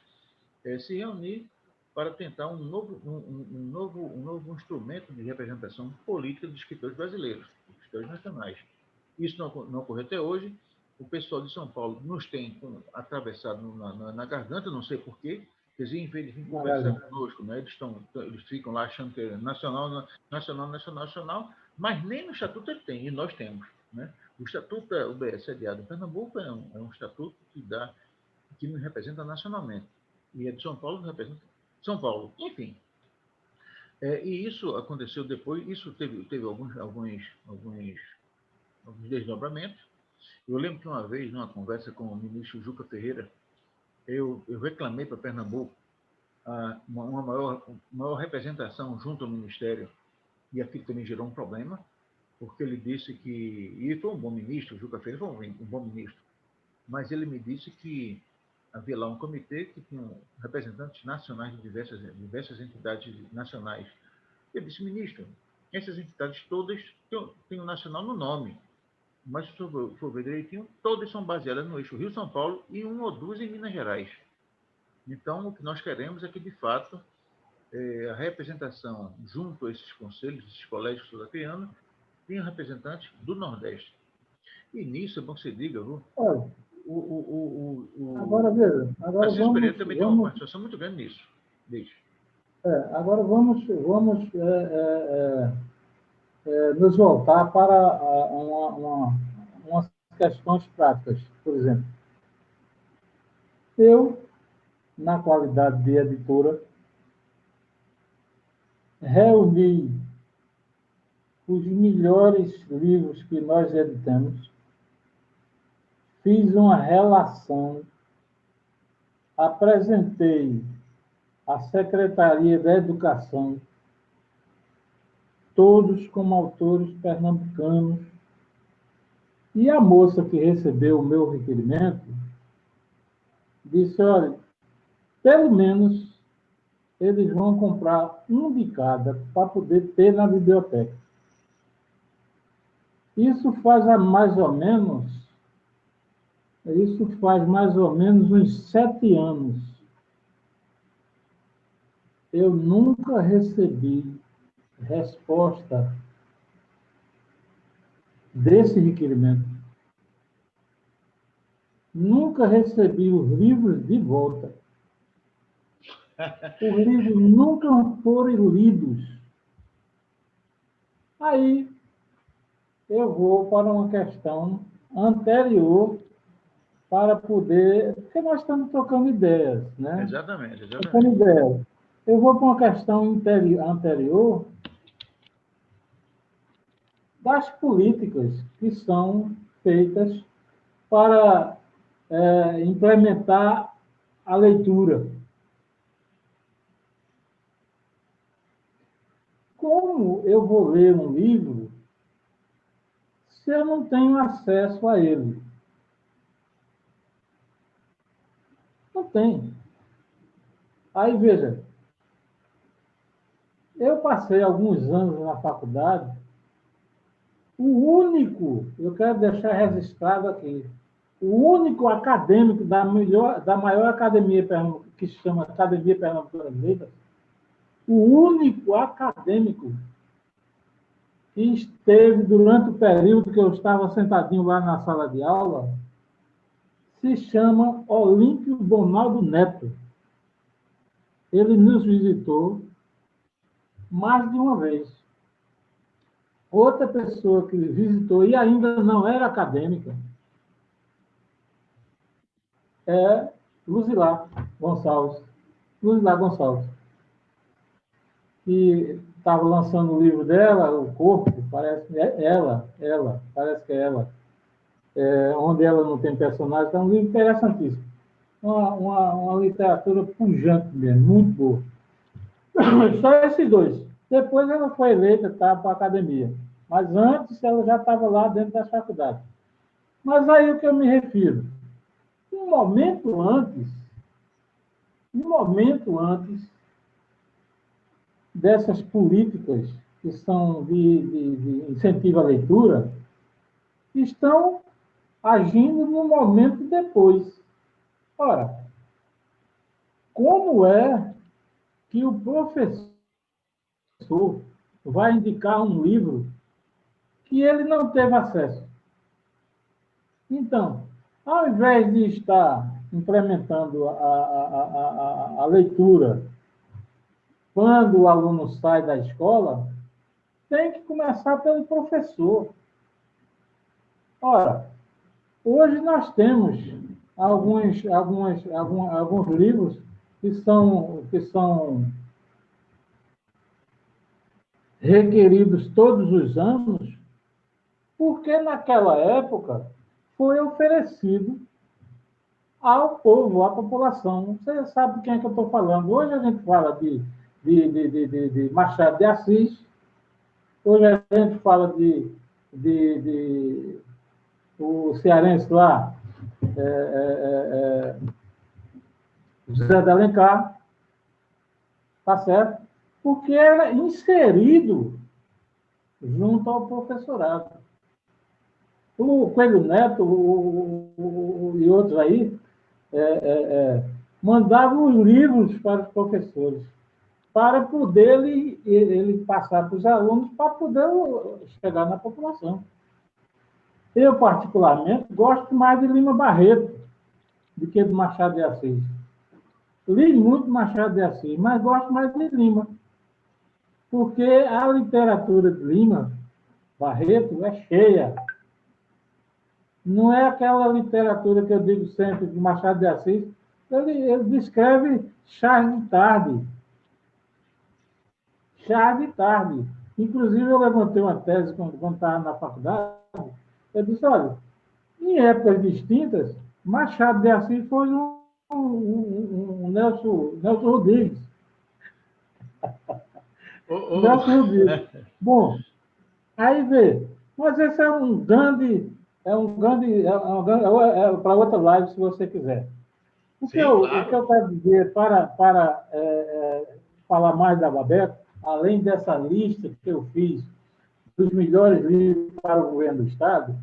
se reunir para tentar um novo instrumento de representação política dos escritores brasileiros, dos escritores nacionais. Isso não ocorreu até hoje. O pessoal de São Paulo nos tem atravessado na garganta, não sei porquê. Eles, em vez de vir conversar conosco, né, eles ficam lá achando que é nacional, mas nem no Estatuto ele tem, e nós temos. Né? O Estatuto da UBS sediado em Pernambuco é um estatuto que nos representa nacionalmente. E a de São Paulo nos representa São Paulo. Enfim. E isso aconteceu depois, isso teve alguns desdobramentos. Eu lembro que uma vez, numa conversa com o ministro Juca Ferreira, eu reclamei para Pernambuco uma maior representação junto ao Ministério, e aquilo também gerou um problema, porque ele disse que, e foi um bom ministro, o Juca Ferreira foi um bom ministro, mas ele me disse que havia lá um comitê que tinha representantes nacionais de diversas entidades nacionais. Eu disse, ministro, essas entidades todas têm o nacional no nome, mas se for ver direitinho, todas são baseadas no eixo Rio-São Paulo e uma ou duas em Minas Gerais. Então, o que nós queremos é que, de fato, a representação junto a esses conselhos, esses colégios sul-africanos, tenha representantes do Nordeste. E nisso, é bom que você diga, viu? Agora, veja, Francisco Pereira também tem uma participação muito grande nisso. Agora vamos nos voltar para umas questões práticas. Por exemplo, eu, na qualidade de editora, reuni os melhores livros que nós editamos, fiz uma relação, apresentei à Secretaria da Educação, todos como autores pernambucanos, e a moça que recebeu o meu requerimento disse, olha, pelo menos eles vão comprar um de cada para poder ter na biblioteca. Isso faz mais ou menos uns 7 anos. Eu nunca recebi resposta desse requerimento. Nunca recebi os livros de volta. Os livros nunca foram lidos. Aí, eu vou para uma questão anterior para poder... Porque nós estamos trocando ideias, né? Exatamente. Trocando ideias. Eu vou para uma questão anterior das políticas que são feitas para implementar a leitura. Como eu vou ler um livro se eu não tenho acesso a ele? Não tem. Aí, veja, eu passei alguns anos na faculdade, eu quero deixar registrado aqui, o único acadêmico da maior academia que se chama Academia Pernambucana de Letras, o único acadêmico que esteve durante o período que eu estava sentadinho lá na sala de aula, se chama Olímpio Bonaldo Neto. Ele nos visitou mais de uma vez. Outra pessoa que visitou e ainda não era acadêmica é Luzilá Gonçalves. Que estava lançando o livro dela, O Corpo, parece que é ela, onde ela não tem personagem, é um livro interessantíssimo. Uma literatura pujante mesmo, muito boa. Só esses dois. Depois ela foi eleita para a academia. Mas antes ela já estava lá dentro da faculdade. Mas aí o que eu me refiro? Um momento antes dessas políticas que são de incentivo à leitura, estão agindo no momento depois. Ora, como é que o professor vai indicar um livro que ele não teve acesso? Então, ao invés de estar implementando a leitura quando o aluno sai da escola, tem que começar pelo professor. Ora, hoje nós temos alguns livros que são requeridos todos os anos, porque naquela época foi oferecido ao povo, à população. Você sabe de quem é que eu estou falando. Hoje a gente fala de Machado de Assis, hoje a gente fala de o cearense lá, José de Alencar, tá certo? Porque era inserido junto ao professorado. O Coelho Neto e outros aí mandavam os livros para os professores, para poder ele passar para os alunos, para poder chegar na população. Eu, particularmente, gosto mais de Lima Barreto do que de Machado de Assis. Li muito Machado de Assis, mas gosto mais de Lima, porque a literatura de Lima Barreto é cheia. Não é aquela literatura que eu digo sempre de Machado de Assis. Ele descreve chás de tarde. Chás de tarde. Inclusive, eu levantei uma tese quando estava na faculdade. Eu disse, olha, em épocas distintas, Machado de Assis foi um Nelson Rodrigues. Nelson Rodrigues. Bom, aí vê, mas esse é para outra live, se você quiser. O que eu quero dizer para falar mais da Babeco, além dessa lista que eu fiz dos melhores livros para o governo do Estado,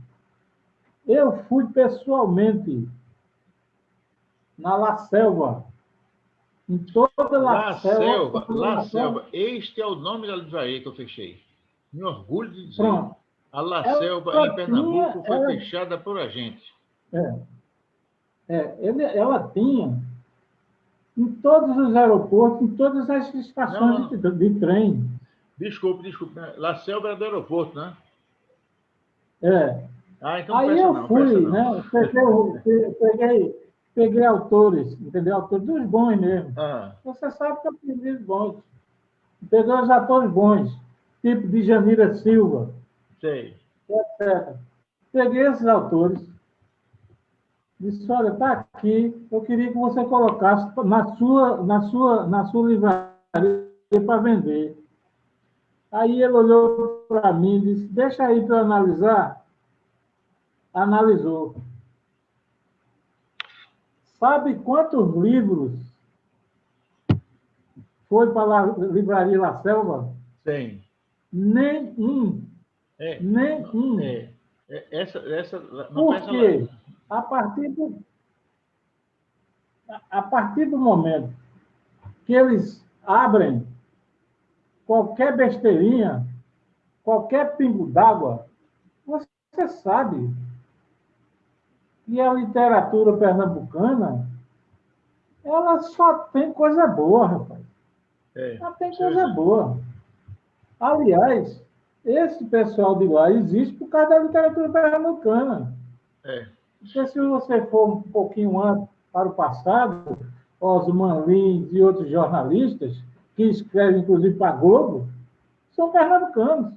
eu fui pessoalmente na La Selva, em toda La Selva. Este é o nome da livraria que eu fechei. Me orgulho de dizer. Pronto. A La Selva, em Pernambuco, foi fechada por a gente. Ela tinha em todos os aeroportos, em todas as estações de trem. Desculpe. La Selva era do aeroporto, né? Então aí eu fui, né? Peguei autores, entendeu? Autores dos bons mesmo. Você sabe que eu peguei os bons. Peguei os atores bons, tipo de Janira Silva. Sei. Etc. Peguei esses autores, disse, olha, está aqui, eu queria que você colocasse na sua livraria para vender. Aí ele olhou para mim e disse, deixa aí para eu analisar. Analisou. Sabe quantos livros foi para a livraria La Selva? Sim. Nenhum. Nenhum. Essa não. Por quê? A partir do momento que eles abrem qualquer besteirinha, qualquer pingo d'água, você sabe que a literatura pernambucana ela só tem coisa boa, rapaz. Só tem coisa boa. Aliás, esse pessoal de lá existe por causa da literatura pernambucana. Porque se você for um pouquinho antes para o passado, Osman Lins e outros jornalistas, que escrevem, inclusive, para a Globo, são pernambucanos.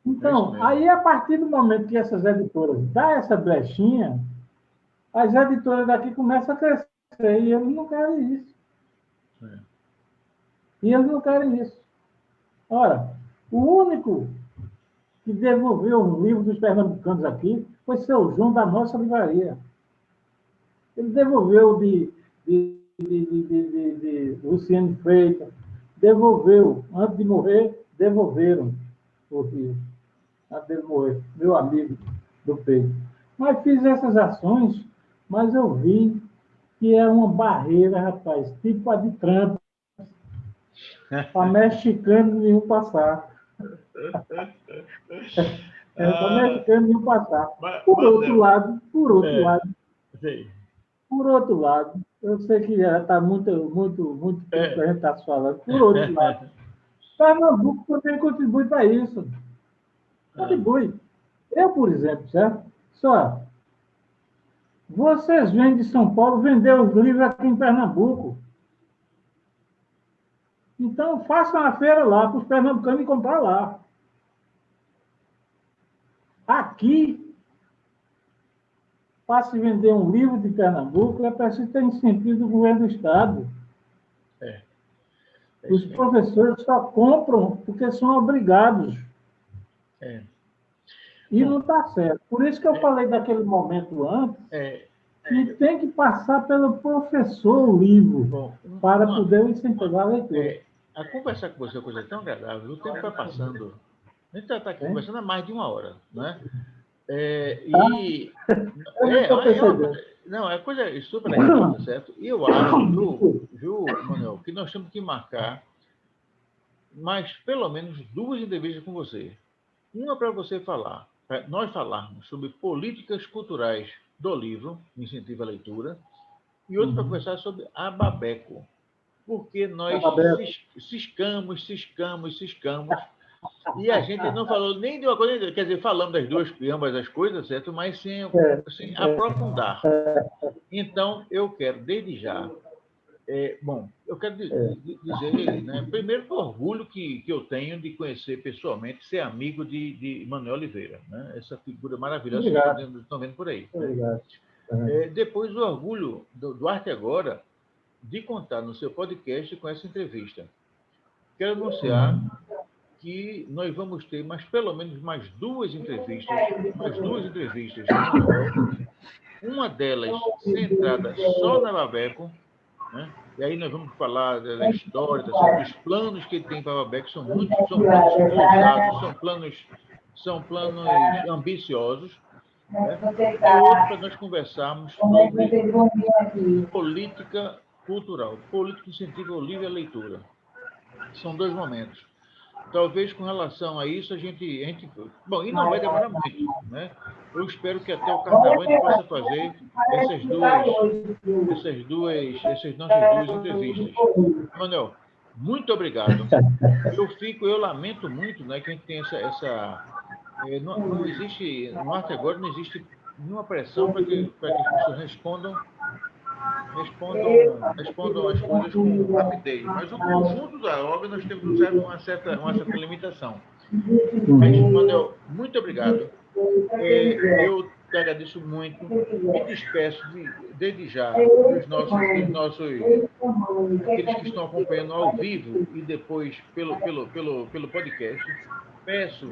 Então, aí, a partir do momento que essas editoras dão essa brechinha, as editoras daqui começam a crescer, e eles não querem isso. E eles não querem isso. Ora, o único que devolveu os livros dos pernambucanos aqui foi seu João da nossa livraria. Ele devolveu de Luciano Freitas, devolveu, antes de morrer, devolveram o livro. antes dele morrer, meu amigo do peito. Mas fiz essas ações, mas eu vi que é uma barreira, rapaz, tipo a de Trump, para mexicano nenhum passar. Para mexicano nenhum passar. Por outro lado, eu sei que já está muito tempo que a gente está falando. Por outro lado, Pernambuco também contribui para isso. Contribui. Eu, por exemplo, certo? Só, vocês vêm de São Paulo vender os livros aqui em Pernambuco. Então, façam a feira lá para os pernambucanos comprar lá. Aqui, para se vender um livro de Pernambuco, é preciso ter incentivo do governo do Estado. Os professores só compram porque são obrigados. E não está certo. Por isso que eu falei daquele momento antes, que tem que passar pelo professor o livro, para poder incentivar a leitura. A conversar com você é uma coisa tão agradável, o tempo vai passando. A gente está aqui conversando há mais de uma hora, né? Não, é coisa super legal, tá certo? E eu acho, viu, Manuel, que nós temos que marcar mais pelo menos 2 entrevistas com você. Uma para você falar, para nós falarmos sobre políticas culturais do livro, incentivo à leitura, e outra para conversar sobre a Babeco. Porque nós ciscamos, e a gente não falou nem de uma coisa, quer dizer, falamos das duas, ambas as coisas, certo? Mas sem aprofundar. Então, eu quero, desde já, eu quero dizer, né, primeiro, o orgulho que eu tenho de conhecer pessoalmente, ser amigo de Manuel Oliveira, né? Essa figura maravilhosa que estão vendo por aí. Né? Depois, o orgulho do Arte Agora de contar no seu podcast com essa entrevista. Quero anunciar que nós vamos ter pelo menos mais 2 entrevistas, Manuel, uma delas centrada só na Babeco, né? E aí nós vamos falar da história, dos planos que ele tem para a Babeco, são planos ousados, são planos ambiciosos, né? E outro para nós conversarmos sobre política cultural, política incentivo ao livro e à leitura. São 2 momentos. Talvez com relação a isso a gente... Bom, e não vai demorar muito, né? Eu espero que até o Carnaval a gente possa fazer essas nossas 2 entrevistas. Manuel, muito obrigado. Eu lamento muito, né, que a gente tem não existe, no Arte Agora não existe nenhuma pressão para que as pessoas respondam as coisas com rapidez. Mas o conjunto da obra nós temos uma certa limitação. Mas, Manuel, muito obrigado. Eu te agradeço muito. Me despeço desde já dos nossos aqueles que estão acompanhando ao vivo e depois pelo podcast. Peço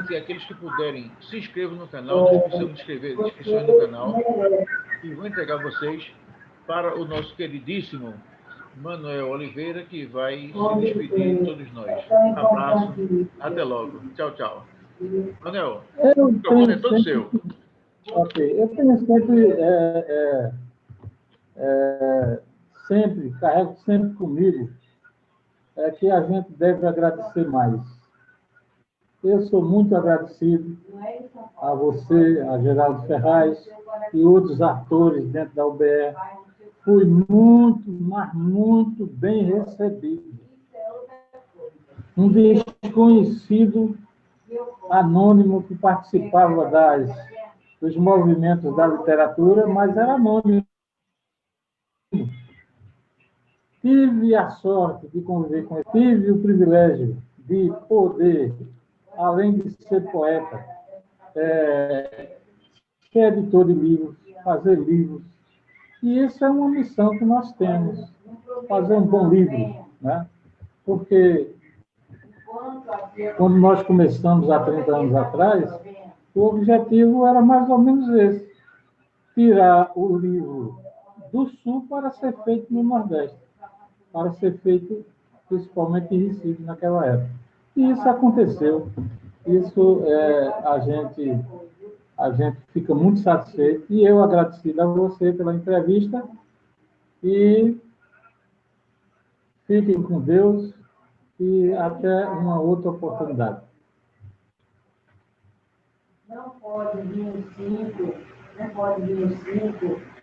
que aqueles que puderem se inscrevam no canal, nós precisamos inscrições no canal, e vou entregar vocês para o nosso queridíssimo Manuel Oliveira, que vai se despedir de todos nós. Um abraço, até logo. Tchau, tchau. Manuel, o microfone é todo seu. Ok, eu tenho carrego sempre comigo, que a gente deve agradecer mais. Eu sou muito agradecido a você, a Geraldo Ferraz e outros atores dentro da UBE. Fui muito, mas muito bem recebido. Um desconhecido anônimo que participava dos movimentos da literatura, mas era anônimo. Tive a sorte de conviver com ele, tive o privilégio de poder, além de ser poeta, ser editor de livros, fazer livros. E isso é uma missão que nós temos, fazer um bom livro, né? Porque quando nós começamos há 30 anos atrás, o objetivo era mais ou menos esse: tirar o livro do Sul para ser feito no Nordeste, para ser feito principalmente em Recife naquela época. E isso aconteceu. Isso a gente fica muito satisfeito e eu agradecido a você pela entrevista e fiquem com Deus e até uma outra oportunidade. Não pode vir os 5, não pode vir os 5